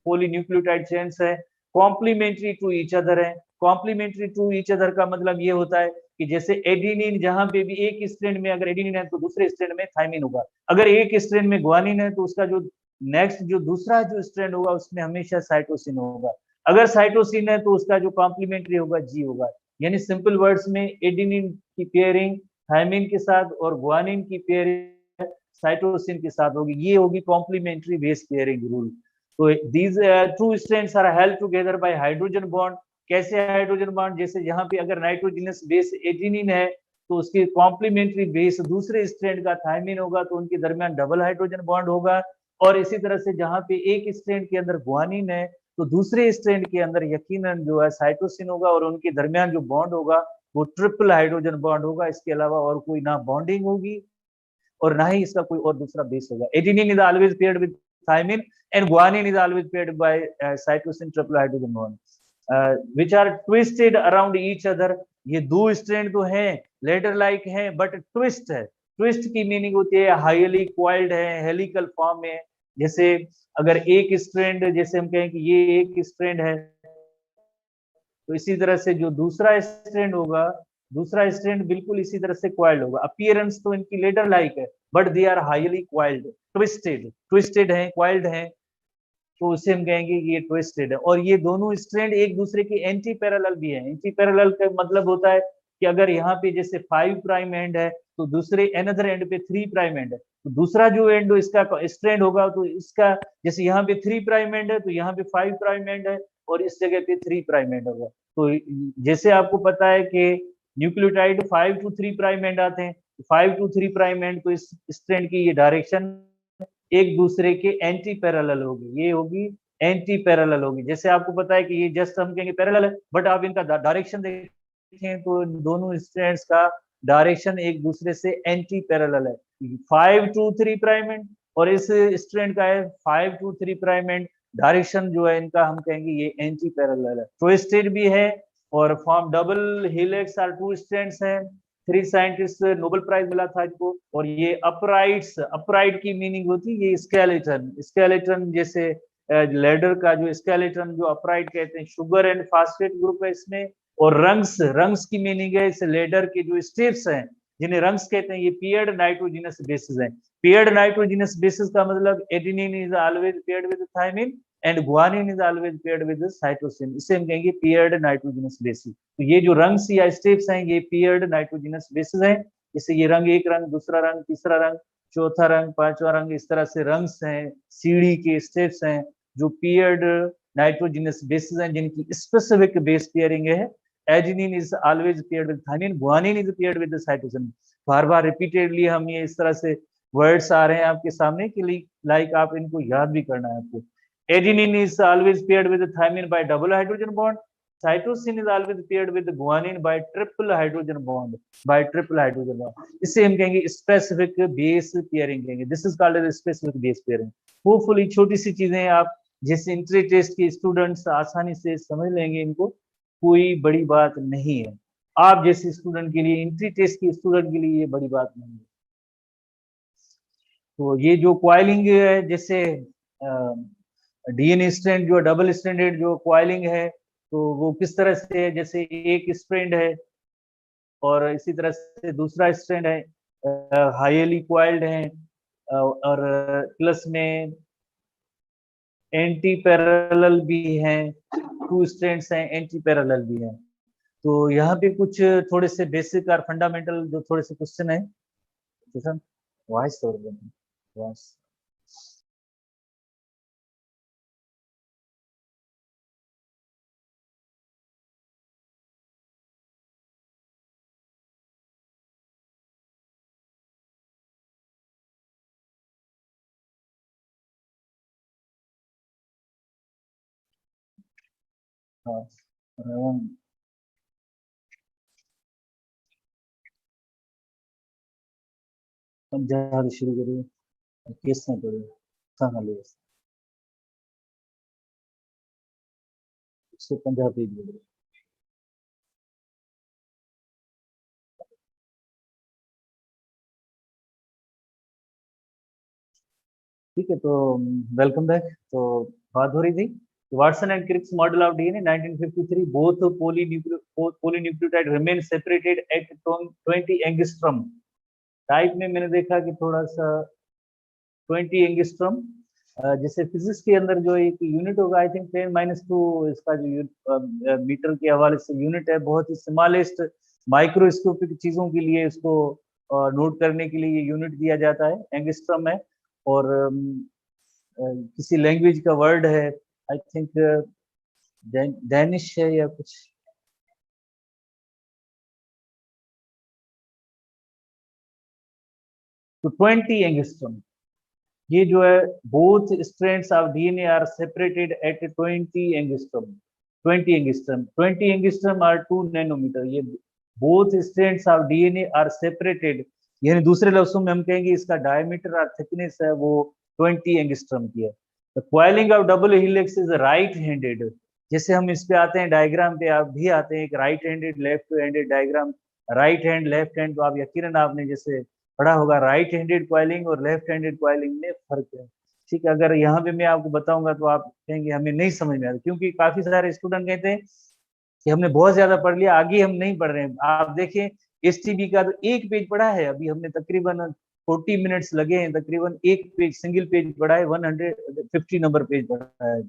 पॉलीन्यूक्लियोटाइड चेन्स है, कॉम्प्लीमेंट्री टू ईच अदर है। कॉम्प्लीमेंट्री टू ईच अदर का मतलब ये होता है कि जैसे एडिनिन, जहां पे भी एक स्ट्रैंड में अगर एडिनिन है तो दूसरे स्ट्रैंड में थाइमिन होगा, अगर एक स्ट्रैंड में ग्वानिन है तो उसका जो नेक्स्ट जो दूसरा जो स्ट्रैंड होगा उसमें हमेशा साइटोसिन होगा, अगर साइटोसिन है तो उसका जो कॉम्प्लीमेंट्री होगा जी होगा। यानी सिंपल वर्ड्स में एडिनिन की पेयरिंग थाइमिन के साथ और ग्वानिन की पेयरिंग साइटोसिन के साथ होगी, ये होगी कॉम्प्लीमेंट्री बेस पेयरिंग रूल। तो these two strands are held together by hydrogen bond. कैसे हाइड्रोजन बॉन्ड, जैसे यहाँ पे अगर नाइट्रोजनस बेस एडिनिन है तो उसकी कॉम्प्लीमेंट्री बेस दूसरे स्ट्रैंड का थाइमिन होगा तो उनके दरमियान डबल हाइड्रोजन बॉन्ड होगा, और इसी तरह से जहाँ पे एक स्ट्रैंड के अंदर ग्वानिन है तो दूसरे स्ट्रैंड के अंदर यकीनन जो है साइटोसिन होगा और उनके दरमियान जो बॉन्ड होगा वो ट्रिपल हाइड्रोजन बॉन्ड होगा, इसके अलावा और कोई ना बॉन्डिंग होगी और ना ही इसका कोई और दूसरा बेस होगा। Adenine is always paired with thymine and guanine is always paired by cytosine triple hydrogen bond which are twisted around each other. ये दो स्ट्रैंड तो हैं लेडर लाइक हैं बट ट्विस्ट है। ट्विस्ट की मीनिंग होती है हाईली क्वाइल्ड है, हेलिकल फॉर्म में। जैसे अगर एक स्ट्रैंड, जैसे हम कहें कि ये एक स्ट्रैंड है तो इसी तरह से जो दूसरा स्ट्रैंड होगा, दूसरा स्ट्रैंड बिल्कुल इसी तरह से क्वाइल्ड होगा। अपीयरेंस तो इनकी लेडर लाइक है but they are highly coiled, twisted, twisted है, क्वाइल्ड है, तो उसे हम कहेंगे कि ये ट्विस्टेड है। और ये दोनों स्ट्रैंड एक दूसरे के एंटी पैरेलल भी है। एंटी पैरेलल का मतलब होता है कि अगर यहाँ पे जैसे 5 प्राइम एंड है तो दूसरे अनदर एंड पे 3 प्राइम एंड है, तो दूसरा जो एंड इसका स्ट्रैंड होगा तो इसका, जैसे यहाँ पे 3 प्राइम एंड है तो यहाँ पे 5 प्राइम एंड है और इस जगह पे 3 प्राइम एंड होगा। तो जैसे आपको पता है कि न्यूक्लियोटाइड 5 टू 3 प्राइम एंड आते हैं, 5 टू 3 प्राइम एंड, तो इस स्ट्रैंड की ये डायरेक्शन एक दूसरे के एंटी पैरेलल होगी, ये होगी एंटी पैरेलल होगी। जैसे आपको पता है कि ये जस्ट हम कहेंगे पैरेलल है बट आप इनका डायरेक्शन देखें तो दोनों स्ट्रैंड्स का डायरेक्शन एक दूसरे से एंटी पैरेलल है। 5 टू 3 प्राइम एंड और इस स्ट्रैंड का है 5 टू 3 प्राइम एंड, डायरेक्शन जो है इनका हम कहेंगे ये एंटी पैरेलल है। ट्विस्टेड भी है और form double helix are two strands हैं। 3 साइंटिस्ट नोबेल प्राइज मिला था इनको। और ये अपराइट्स, अपराइट की मीनिंग होती है ये स्केलेटन, स्केलेटन जैसे लेडर का जो स्केलेटन जो अपराइट कहते हैं, शुगर एंड फास्फेट ग्रुप है इसमें। और रंग्स, रंग्स की मीनिंग है इस लेडर के जो स्टेप्स हैं जिन्हें रंग्स कहते हैं, ये पेयर्ड नाइट्रोजिनस बेसिस हैं। पेयर्ड नाइट्रोजिनस बेसिस का मतलब adenine is always paired with thymine and guanine is always paired with cytosine, इसे हम कहेंगे पेयर्ड नाइट्रोजिनस बेसिस। तो ये जो रंग्स या स्टेप्स हैं ये पेयर्ड नाइट्रोजिनस बेसिस हैं। जैसे ये रंग, एक रंग, दूसरा रंग, तीसरा रंग, चौथा रंग, पांचवा रंग, इस तरह से रंग्स हैं, सीढ़ी के स्टेप्स हैं जो पेयर्ड नाइट्रोजिनस बेसिस हैं जिनकी स्पेसिफिक बेस पेयरिंग है। Adenine is always paired with thymine, guanine is paired with cytosine. Bar bar repeatedly हम ये इस तरह से वर्ड्स आ रहे हैं आपके सामने के लिए, लाइक आप इनको याद भी करना है आपको। Adenine is always paired with thymine by double hydrogen bond, cytosine is always paired with guanine by triple hydrogen bond, by triple hydrogen bond. इसे हम कहेंगे स्पेसिफिक बेस पेयरिंग कहेंगे, this is called as specific base pairing. Hopefully छोटी सी चीजें आप जिस इंट्री टेस्ट के स्टूडेंट्स आसानी से समझ लेंगे, इनको कोई बड़ी बात नहीं है। आप जैसे स्टूडेंट के लिए, इंट्री टेस्ट के स्टूडेंट के लिए ये बड़ी बात नहीं है। तो ये जो क्वाइलिंग है, जैसे डीएनए स्ट्रैंड जो डबल स्ट्रैंडेड जो क्वाइलिंग है तो वो किस तरह से है, जैसे एक स्ट्रैंड है और इसी तरह से दूसरा स्ट्रैंड है, हाईली क्वाइल्ड है और प्लस में एंटी पैरेलल भी हैं, टू स्ट्रैंड्स हैं, एंटी पैरेलल भी हैं। तो यहाँ पे कुछ थोड़े से बेसिक और फंडामेंटल जो थोड़े से क्वेश्चन है, वॉइस वॉइस हाँ, अब जहाँ शुरू करिए, केस में पढ़िए। हाँ हाँ, 150 पेज बोलिए। ठीक है, तो वेलकम बैक। तो बात हो रही थी Watson and Crick's model of DNA 1953, both polynucleotide remain separated at 20 angstrom. Type में मैंने देखा कि थोड़ा सा 20 एंगस्ट्रॉम, जैसे फिजिक्स के अंदर जो एक यूनिट होगा, आई थिंक 10-2 इसका जो मीटर के हवाले से यूनिट है, बहुत ही स्मॉलेस्ट माइक्रोस्कोपिक चीजों के लिए इसको नोट करने के लिए यूनिट दिया जाता है, एंगस्ट्रॉम है। और किसी लैंग्वेज का वर्ड है, आई थिंक डैनिश है या कुछ, तो 20 एंगस्ट्रॉम। ये जो है both strands of DNA are separated at 20 angstrom. 20 angstrom, 20 angstrom are 2 nanometre. ये both strands of DNA are separated, यानी दूसरे लफ्जों में हम कहेंगे इसका डायमीटर और थिकनेस है वो 20 एंगस्ट्रॉम की है। The coiling of double helix is right handed. जैसे हम इस पे आते हैं डायग्राम पे, आप भी आते हैं एक right handed left handed diagram, right hand left hand, तो आप यकीनन आपने जैसे पढ़ा होगा राइट हैंडेड कॉइलिंग और लेफ्ट हैंडेड कॉइलिंग में फर्क है। ठीक है, अगर यहाँ पे मैं आपको बताऊंगा तो आप कहेंगे हमें नहीं समझ में आता, क्योंकि काफी सारे स्टूडेंट कहते हैं कि हमने बहुत ज्यादा पढ़ लिया, आगे हम नहीं पढ़ रहे हैं। आप देखें एसटीबी का तो एक पेज पढ़ा है, अभी हमने तकरीबन 40 मिनट्स लगे हैं, तकरीबन एक पेज सिंगल पेज पढ़ा है, 150 नंबर पेज पढ़ा है।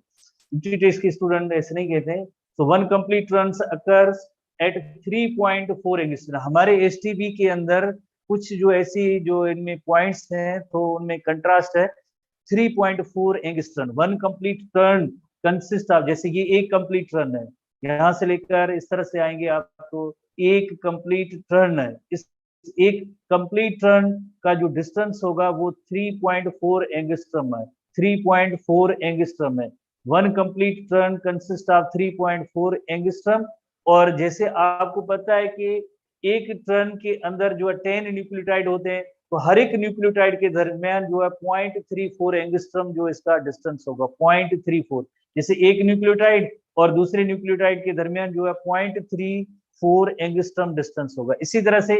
टेस्ट के स्टूडेंट ऐसे नहीं कहते हैं। तो one complete run occurs at 3.4 angstrom. हमारे एसटीबी के अंदर कुछ जो ऐसी जो इनमें पॉइंट्स हैं तो उनमें कंट्रास्ट है। 3.4 angstrom, one complete turn consist of, जैसे ये एक कंप्लीट टर्न है, यहां से लेकर इस तरह से आएंगे आप तो एक कंप्लीट टर्न है। इस एक कंप्लीट टर्न का जो डिस्टेंस होगा वो 3.4 एंगस्ट्रॉम है। 3.4 एंगस्ट्रॉम है। One complete turn consist of 3.4 angstrom. और जैसे आपको पता है कि एक टर्न के अंदर जो है 10 न्यूक्लियोटाइड होते हैं, तो हर एक न्यूक्लियोटाइड के दरमियान जो है 0.34 एंगस्ट्रॉम जो इसका डिस्टेंस होगा, 0.34। जैसे एक न्यूक्लियोटाइड और दूसरे न्यूक्लियोटाइड के दरमियान जो है 0.34 एंगस्ट्रॉम डिस्टेंस होगा। इसी तरह से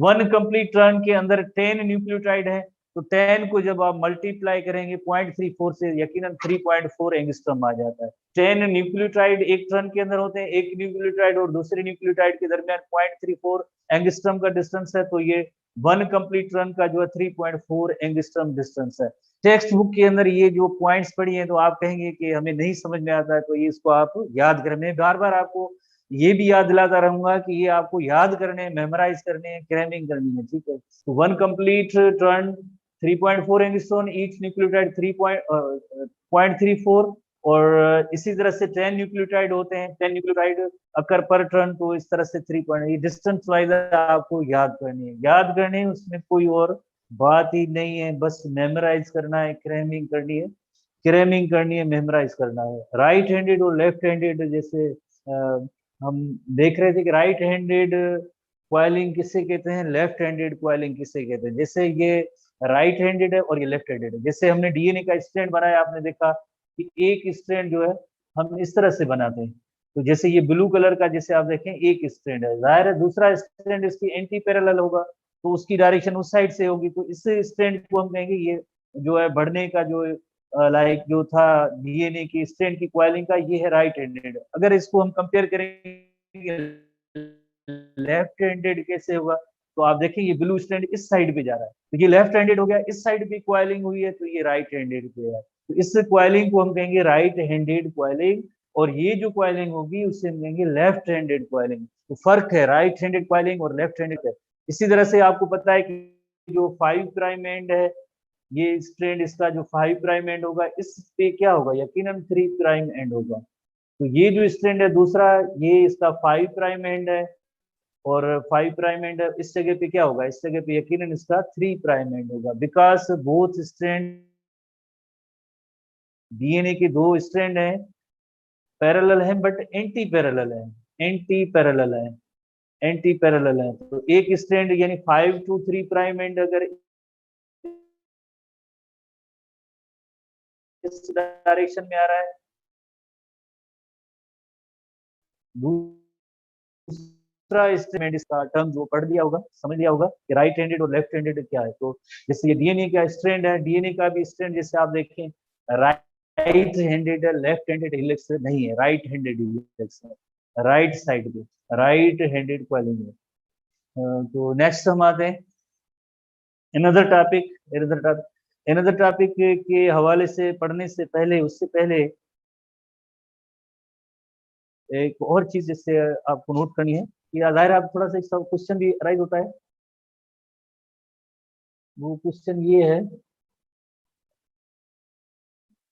वन कंप्लीट टर्न के अंदर 10 न्यूक्लियोटाइड है, तो 10 को जब आप मल्टीप्लाई करेंगे 0.34 से, यकीनन 3.4 एंगस्ट्रॉम आ जाता है। 10 न्यूक्लियोटाइड एक टर्न के अंदर होते हैं, एक न्यूक्लियोटाइड और दूसरे न्यूक्लियोटाइड के दरमियान 0.34 एंगस्ट्रॉम का डिस्टेंस है, तो ये वन कंप्लीट टर्न का जो है 3.4 एंगस्ट्रॉम डिस्टेंस है। टेक्स्ट बुक के अंदर ये जो पॉइंट्स पढ़ी हैं तो आप कहेंगे कि हमें नहीं समझ में आता है, तो ये इसको आप याद करें। मैं बार बार आपको ये भी याद दिलाता रहूंगा कि ये आपको याद करने, मेमोराइज करने, क्रैमिंग करनी है। ठीक है, तो one complete turn 3.4 angstrom, each nucleotide 3.34, और इसी तरह से 10 न्यूक्लियोटाइड होते हैं, 10 न्यूक्लियोटाइड अकर पर टर्न, तो इस तरह से 3 पॉइंट, ये डिस्टेंस वाइज आपको याद करनी है। याद करनी है, उसमें कोई और बात ही नहीं है, बस मेमोराइज करना है, क्रैमिंग करनी है, क्रैमिंग करनी है, मेमोराइज करना है। राइट हैंडेड और लेफ्ट हैंडेड, जैसे हम देख रहे थे कि राइट हैंडेड क्वाइलिंग किसे कहते हैं, लेफ्ट हैंडेड क्वाइलिंग किसे कहते हैं। जैसे ये राइट हैंडेड है और ये लेफ्ट हैंडेड है। जैसे हमने डीएनए का स्ट्रैंड बनाया, आपने देखा कि एक स्ट्रैंड जो है हम इस तरह से बनाते हैं, तो जैसे ये ब्लू कलर का, जैसे आप देखें एक स्ट्रैंड है, जाहिर है दूसरा स्ट्रैंड इसकी एंटी पैरेलल होगा, तो उसकी डायरेक्शन उस साइड से होगी, तो इस स्ट्रैंड को हम कहेंगे ये जो है बढ़ने का जो लाइक जो था डीएनए की स्ट्रैंड की क्वाइलिंग का, ये है राइट हैंडेड। अगर इसको हम कंपेयर करेंगे लेफ्ट हैंडेड कैसे होगा, तो आप देखें ये ब्लू स्ट्रैंड इस साइड पे जा रहा है, तो ये लेफ्ट हैंडेड हो गया, इस साइड पे क्वाइलिंग हुई है तो ये राइट हैंडेड पे है, तो इस क्वाइलिंग को हम कहेंगे राइट हैंडेड क्वाइलिंग, और ये जो क्वाइलिंग होगी उसे हम कहेंगे लेफ्ट हैंडेड क्वाइलिंग। तो फर्क है राइट हैंडेड क्वाइलिंग और लेफ्ट हैंडेड है। इसी तरह से आपको पता है कि जो 5 प्राइम एंड है, ये स्ट्रैंड इसका जो 5 प्राइम एंड होगा, इस पे क्या होगा, यकीनन 3 प्राइम एंड होगा। तो ये जो स्ट्रैंड है दूसरा, ये इसका 5 प्राइम एंड है, और 5 प्राइम एंड इस जगह पे क्या होगा, इस जगह पे यकीनन इसका 3 प्राइम एंड होगा, बिकॉज बोथ स्ट्रैंड डीएनए के दो स्ट्रैंड हैं, पैरेलल हैं बट एंटी पैरेलल है, एंटी पैरेलल है, एंटी पैरेलल है। तो एक स्ट्रैंड यानी 5 to 3 प्राइम एंड अगर इस डायरेक्शन में आ रहा है, दूसरा स्ट्रैंड, इसका टर्म जो पढ़ लिया होगा, समझ लिया होगा कि राइट हैंडेड और लेफ्ट हैंडेड क्या है। तो जैसे ये डीएनए का स्ट्रैंड है, डीएनए का भी स्ट्रैंड जैसे आप देखें राइट राइट हैंडेड है, लेफ्ट हैंडेड हिलेक्स नहीं है, राइट हैंडेड हिलेक्स है, राइट साइड पे राइट हैंडेड कॉइलिंग है। तो नेक्स्ट हम आते हैं अनदर टॉपिक अनदर टॉपिक के हवाले से पढ़ने से पहले, उससे पहले एक और चीज जिससे आपको नोट करनी है कि जाहिर आप थोड़ा सा सब क्वेश्चन भी राइज होता है। वो क्वेश्चन ये है,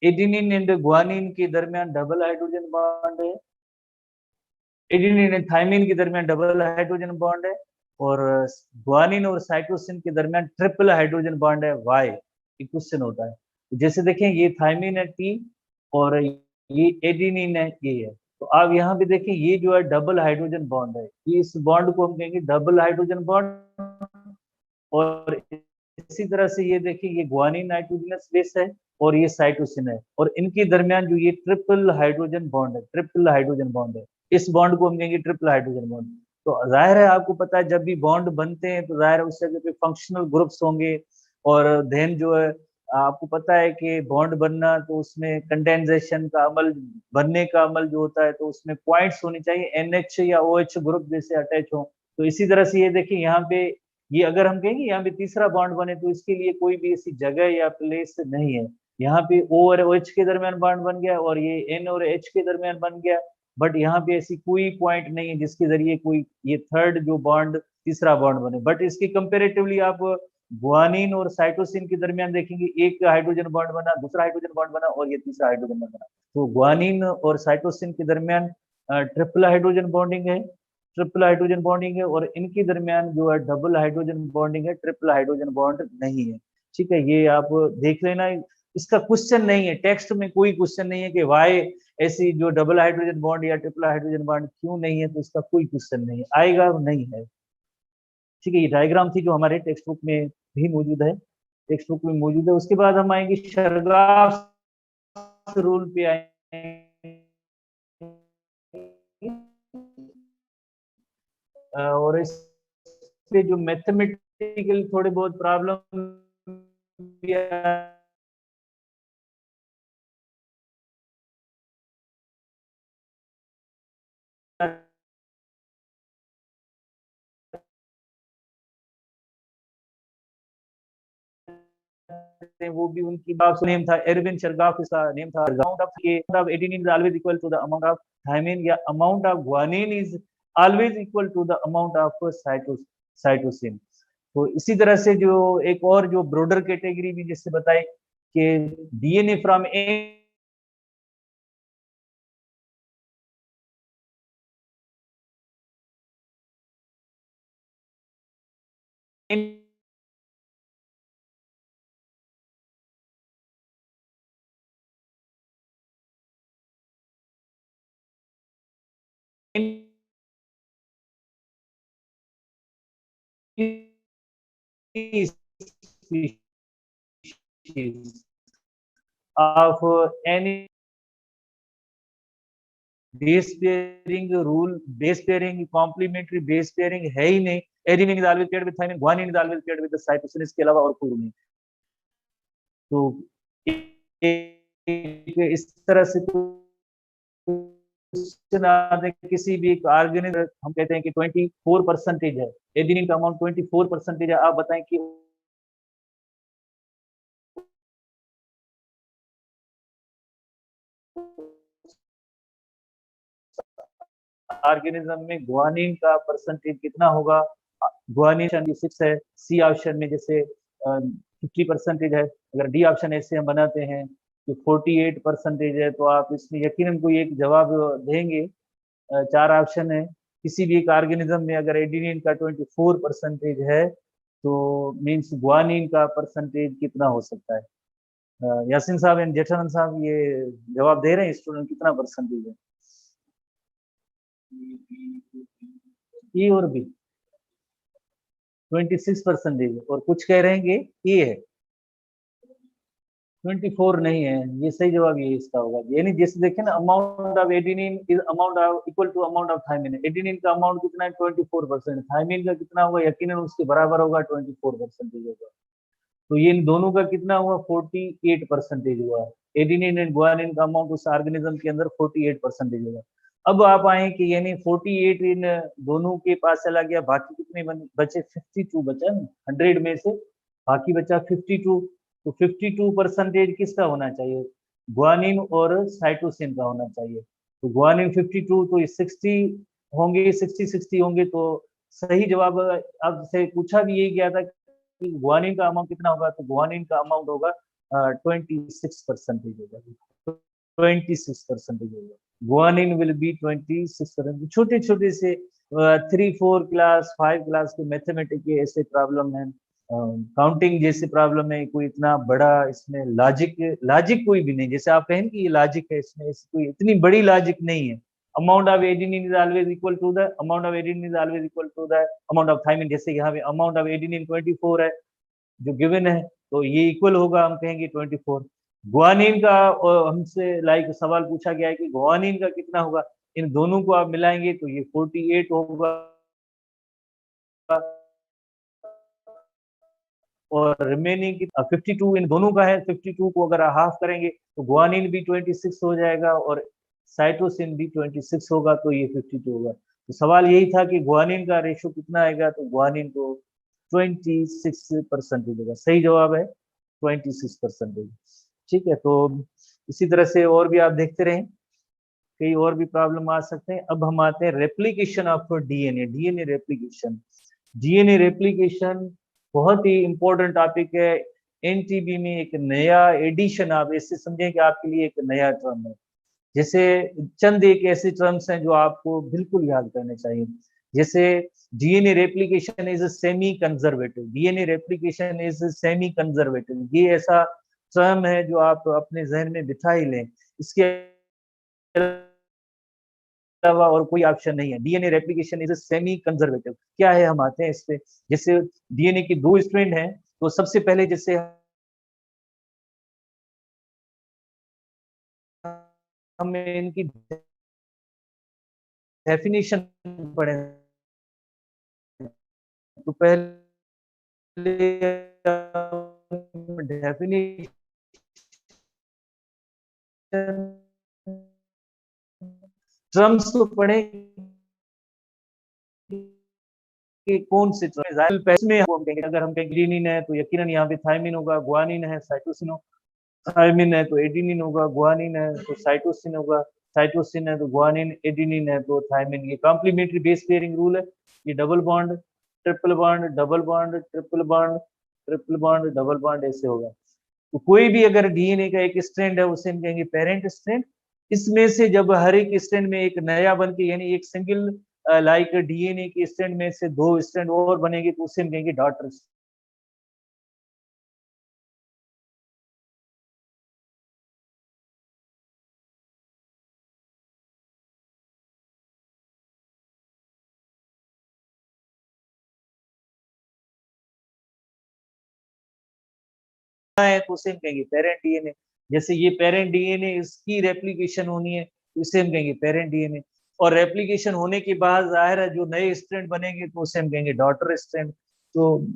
एडिनिन एंड ग्वानिन के दरमियान डबल हाइड्रोजन बॉन्ड है, एडिनिन एंड थायमिन के दरमियान डबल हाइड्रोजन बॉन्ड है, और ग्वानिन और साइटोसिन के दरमियान ट्रिपल हाइड्रोजन बॉन्ड है, वाई? ये क्वेश्चन होता है। जैसे देखें ये थायमिन है टी और ये एडिनिन है ए है, तो आप यहाँ पे देखें ये जो है डबल हाइड्रोजन बॉन्ड है, ये इस बॉन्ड को हम कहेंगे डबल हाइड्रोजन बॉन्ड। और इसी तरह से ये देखिए ये ग्वानिन नाइट्रोजनस बेस है और ये साइटोसिन है, और इनके दरमियान जो ये ट्रिपल हाइड्रोजन बॉन्ड है, ट्रिपल हाइड्रोजन बॉन्ड है, इस बॉन्ड को हम कहेंगे ट्रिपल हाइड्रोजन बॉन्ड। तो जाहिर है आपको पता है जब भी बॉन्ड बनते हैं तो जाहिर है उस जगह पे फंक्शनल ग्रुप्स होंगे, और देन जो है आपको पता है कि बॉन्ड बनना तो उसमें कंडेंसेशन का अमल, बनने का अमल जो होता है तो उसमें पॉइंट्स होने चाहिए NH या OH ग्रुप जैसे अटैच हो। तो इसी तरह से ये देखिए यहाँ पे ये अगर हम कहेंगे यहाँ पे तीसरा बॉन्ड बने तो इसके लिए कोई भी ऐसी जगह या प्लेस नहीं है। यहाँ पे O और OH के दरमियान बॉन्ड बन गया और ये N और H के दरमियान बन गया, बट यहाँ पे ऐसी कोई पॉइंट नहीं है जिसके जरिए कोई ये थर्ड जो बॉन्ड तीसरा बॉन्ड बने। बट इसके कंपेरेटिवली आप गुआनिन और साइटोसिन के दरमियान देखेंगे एक हाइड्रोजन बॉन्ड बना, दूसरा हाइड्रोजन बॉन्ड बना और ये तीसरा हाइड्रोजन बॉन्ड बना। तो गुआनिन और साइटोसिन के दरमियान ट्रिपल हाइड्रोजन बॉन्डिंग है, ट्रिपल हाइड्रोजन बॉन्डिंग है, और इनके दरमियान जो है डबल हाइड्रोजन बॉन्डिंग है, ट्रिपल हाइड्रोजन बॉन्ड नहीं है। ठीक है, ये आप देख लेना, इसका क्वेश्चन नहीं है, टेक्स्ट में कोई क्वेश्चन नहीं है कि वाई ऐसी जो डबल हाइड्रोजन बॉन्ड या ट्रिपल हाइड्रोजन बॉन्ड क्यों नहीं है, तो इसका कोई क्वेश्चन नहीं है, आएगा नहीं है। ठीक है, ये डायग्राम थी जो हमारे टेक्स्ट बुक में भी मौजूद है, टेक्स्ट बुक में मौजूद है। उसके बाद हम आएंगे शर्गाफ रूल पे आएंगे, और इस पे जो मैथमेटिकल थोड़े बहुत प्रॉब्लम भी वो भी उनकी नेम था, एरविन शर्गाफ इसका नेम था। Amount of adenine is always equal to the amount of thymine, या amount of guanine is always equal to the amount of cytosine. तो इसी तरह से जो एक और जो ब्रॉडर कैटेगरी भी जिससे बताए कि DNA from of any base pairing rule, base pairing complementary base pairing है ही नहीं। Adenine is always paired with thymine, guanine is always paired with cytosine, इसके अलावा और कोई नहीं। तो इस तरह से किसी भी ऑर्गेनिज्म हम कहते हैं कि 24% है, एडेनिन का अमाउंट 24% है, आप बताएं कि ऑर्गेनिज्म में गुआनिन का परसेंटेज कितना होगा? गुआनिन 6 है, सी ऑप्शन में जैसे 50% है, अगर डी ऑप्शन ऐसे हम बनाते हैं तो 48% है, तो आप इसमें यकीनन कोई एक जवाब देंगे। 4 ऑप्शन है, किसी भी एक ऑर्गेनिज्म में अगर एडेनिन का 24% है तो मीन्स गुआनिन का परसेंटेज कितना हो सकता है? यासिन साहब एंड जेठानंद साहब ये जवाब दे रहे हैं, स्टूडेंट कितना परसेंटेज है? ई और बी 26% और कुछ कह रहे हैं कि ए है 24 नहीं है, ये सही जवाब ये इसका होगा। यानी जैसे देखें ना, amount of adenine is amount of equal to amount of thymine, adenine का अमाउंट कितना है 24%, थायमिन का कितना होगा? यकीनन उसके बराबर होगा, 24% होगा। तो ये इन दोनों का कितना हुआ? 48% हुआ। एडिनिन एंड गुआनिन का अमाउंट उस ऑर्गेनिज्म के अंदर 48% होगा। अब आप आए कि यानी 48 इन दोनों के पास चला गया, बाकी कितने बचे? 52 बचा ना 100 में से, बाकी बचा 52। तो 52% किसका होना चाहिए? गुआनिन और साइटोसिन का होना चाहिए। तो गुआनिन 52, तो 60 होंगे, 60 होंगे। तो सही जवाब अब से पूछा भी यही गया था कि गुआनिन का अमाउंट कितना होगा, तो गुआनिन का अमाउंट होगा 26% होगा, 26% होगा। Guanine will be 26%। छोटे छोटे से 3, 4 क्लास 5 क्लास के मैथमेटिक के ऐसे प्रॉब्लम है, काउंटिंग जैसे प्रॉब्लम है, कोई इतना बड़ा इसमें लॉजिक लॉजिक कोई भी नहीं। जैसे आप कहें कि ये लॉजिक है, इसमें कोई इतनी बड़ी लॉजिक नहीं है। Amount of adenine is always equal to the amount of adenine is always equal to the amount of thymine. जैसे यहाँ पे अमाउंट ऑफ एडिनिन 24 है जो गिवन है, तो ये इक्वल होगा, हम कहेंगे 24। गुआनिन का हमसे लाइक सवाल पूछा गया है कि गुआनिन का कितना होगा, इन दोनों को आप मिलाएंगे तो ये 48 होगा, और रिमेनिंग 52 इन दोनों का है। 52 को अगर हाफ करेंगे तो गुआनिन भी 26 हो जाएगा और साइटोसिन भी 26 होगा, तो ये 52 होगा। तो सवाल यही था कि गुआनिन का रेशो कितना आएगा, तो गुआनिन को 26% होगा। सही जवाब है 26%। ठीक है, तो इसी तरह से और भी आप देखते रहें, कई और भी प्रॉब्लम आ सकते हैं। अब हम आते हैं replication of DNA. DNA replication, DNA replication बहुत ही इंपॉर्टेंट टॉपिक है। एनटीबी में एक नया एडिशन, आप ऐसे समझें कि आपके लिए एक नया टर्म है। जैसे चंद एक ऐसे टर्म्स हैं जो आपको बिल्कुल याद करने चाहिए। जैसे DNA replication is semi conservative, DNA replication is semi conservative, ये ऐसा टर्म है जो आप अपने जहन में बिठा ही लें। इसके अलावा और कोई ऑप्शन नहीं है। DNA replication is semi conservative क्या है, हम आते हैं इस पे। जैसे डीएनए की दो स्ट्रैंड हैं, तो सबसे पहले जैसे हम इनकी डेफिनेशन पढ़े, तो पहले डेफिनेशन टर्म्स तो पढ़े कि कौन से में हम कहेंगे, अगर हम कहेंगे एडिनिन है तो यकीनन यहाँ पे थायमिन होगा, गुआनिन है साइटोसिन होगा, थायमिन है तो एडिनिन होगा, गुआनिन है तो साइटोसिन होगा, साइटोसिन है तो गुआनिन, एडिनिन है तो थायमिन। ये कॉम्प्लीमेंट्री बेस पेयरिंग रूल है। ये double bond triple bond, double bond triple bond, triple bond double bond, ऐसे होगा। तो कोई भी अगर डीएनए का एक स्ट्रैंड है उसे हम कहेंगे पेरेंट स्ट्रैंड। इसमें से जब हर एक स्ट्रैंड में एक नया बन के, यानी एक सिंगल लाइक डीएनए के स्ट्रैंड में से दो स्ट्रैंड और बनेंगे तो उसे हम कहेंगे डॉटर। है तो उसे हम कहेंगे पेरेंट डीएनए। जैसे ये पेरेंट डीएनए, इसकी रेप्लिकेशन होनी है तो इसे हम कहेंगे पेरेंट डीएनए। और रेप्लिकेशन होने के बाद जाहिर है जो नए स्ट्रैंड बनेंगे तो उसे हम कहेंगे डॉटर स्ट्रैंड। तो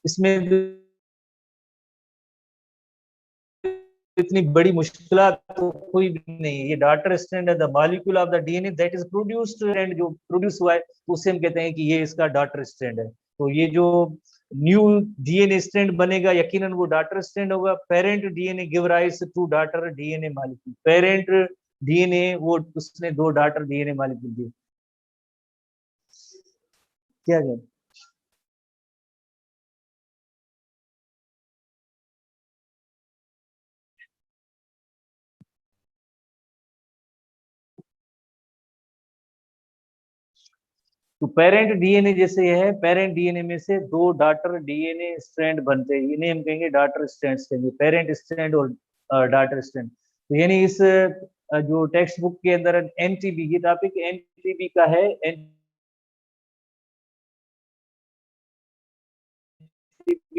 इसमें इतनी बड़ी मुश्किल तो कोई भी नहीं है। ये डॉटर स्ट्रैंड है, the molecule of the DNA that is produced, and जो प्रोड्यूस हुआ है तो उसे हम कहते हैं कि ये इसका डॉटर स्ट्रैंड है। तो ये जो न्यू डीएनए स्ट्रैंड बनेगा यकीनन वो डॉटर स्ट्रैंड होगा। Parent DNA give rise to daughter DNA molecule, parent DNA वो उसने दो डॉटर डीएनए मॉलिक्यूल दिए। क्या है? तो पेरेंट डीएनए जैसे है, पेरेंट डीएनए में से दो डॉटर डीएनए स्ट्रैंड बनते हैं, इन्हें हम कहेंगे डॉटर स्ट्रैंड्स कहेंगे, पेरेंट स्ट्रैंड और डॉटर स्ट्रैंड। तो यानी इस जो टेक्स्ट बुक के अंदर एनटीबी, ये टॉपिक एनटीबी का है। एनटीबी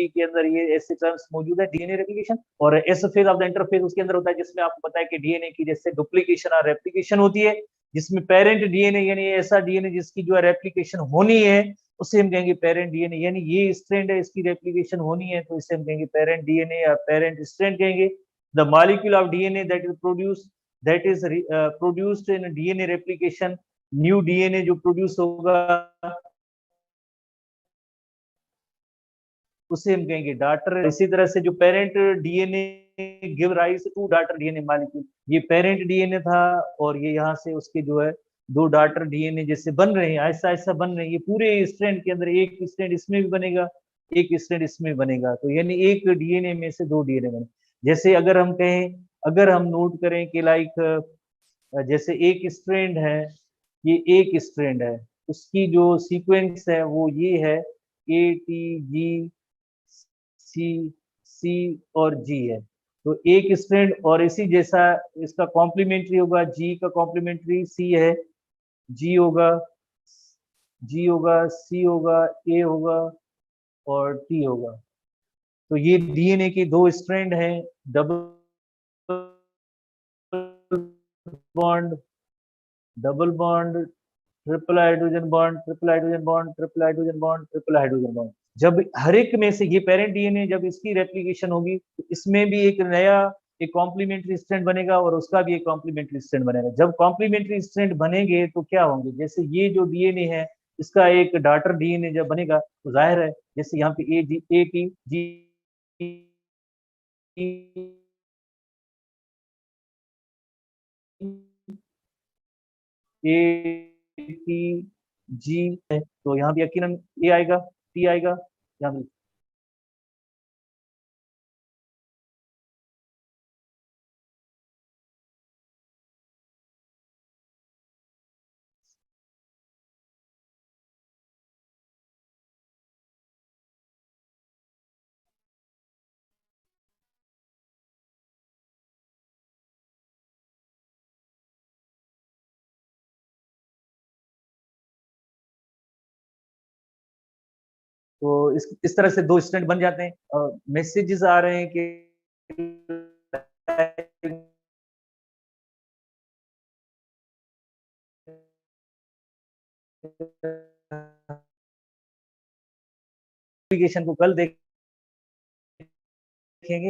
के अंदर ये ऐसे टर्म्स मौजूद है, डीएनए रेप्लिकेशन और S phase of the interphase उसके अंदर होता है, जिसमें आपको पता है कि डीएनए की जैसे डुप्लीकेशन और रेप्लिकेशन होती है, जिसमें पेरेंट डीएनए यानी ऐसा डीएनए जिसकी जो है रेप्लिकेशन होनी है उसे हम कहेंगे पेरेंट डीएनए। यानी ये स्ट्रैंड है, इसकी रेप्लिकेशन होनी है तो इसे हम कहेंगे पेरेंट डीएनए या पेरेंट स्ट्रैंड कहेंगे। the molecule of DNA that is produced in DNA replication, new DNA जो प्रोड्यूस होगा उसे हम कहेंगे डाटर। इसी तरह से जो parent DNA give rise to daughter DNA molecule, ये पेरेंट डीएनए था और ये यहाँ से उसके जो है दो डाटर डीएनए जैसे बन रहे हैं, ऐसा ऐसा बन रहे हैं, ये पूरे स्ट्रैंड के अंदर एक स्ट्रैंड इसमें भी बनेगा, एक स्ट्रैंड इसमें बनेगा, तो यानी एक डीएनए में से दो डीएनए बने। जैसे अगर हम कहें, अगर हम नोट करें कि लाइक जैसे एक स्ट्रैंड है, ये एक स्ट्रैंड है, उसकी जो सीक्वेंस है वो ये है ए टी जी सी सी और जी है, तो एक स्ट्रैंड और इसी जैसा इसका कॉम्प्लीमेंट्री होगा, जी का कॉम्प्लीमेंट्री सी है, जी होगा, जी होगा, सी होगा, ए होगा और टी होगा। तो ये डीएनए के दो स्ट्रैंड हैं, double bond, double bond, triple hydrogen bond, triple hydrogen bond, triple hydrogen bond, triple hydrogen bond. जब हर एक में से ये पेरेंट डीएनए जब इसकी रेप्लिकेशन होगी तो इसमें भी एक नया एक कॉम्प्लीमेंट्री स्ट्रैंड बनेगा और उसका भी एक कॉम्प्लीमेंट्री स्ट्रैंड बनेगा। जब कॉम्प्लीमेंट्री स्ट्रैंड बनेंगे तो क्या होंगे, जैसे ये जो डीएनए है इसका एक डाटर डीएनए जब बनेगा तो जाहिर है जैसे यहाँ पे A T G A T G है, तो यहाँ भी यकीनन ए आएगा, टी आएगा, यहाँ भी तो इस तरह से दो स्टैंड बन जाते हैं। मैसेजेस आ रहे हैं कि एप्लीकेशन को कल देखेंगे,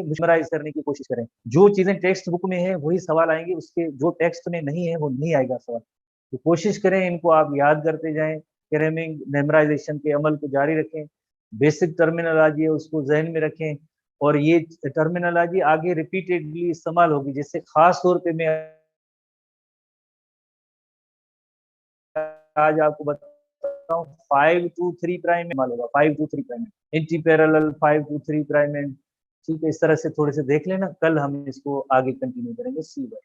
मेमोराइज करने की कोशिश करें। जो चीजें टेक्स्ट बुक में है वही सवाल आएंगे, उसके जो टेक्स्ट में नहीं है वो नहीं आएगा सवाल। तो कोशिश करें इनको आप याद करते जाएं, क्रेमिंग मेमोराइजेशन के अमल को जारी रखें, बेसिक टर्मिनोलॉजी है उसको जहन में रखें और ये टर्मिनोलॉजी आगे रिपीटेडली इस्तेमाल होगी। जैसे खास तौर पे मैं आज आपको बताऊं 5-2-3 प्राइम में होगा, 5-2-3 प्राइम एंटी पैरेलल 5-2-3 प्राइम, ठीक है। इस तरह से थोड़े से देख लेना, कल हम इसको आगे कंटिन्यू करेंगे। सी बाय।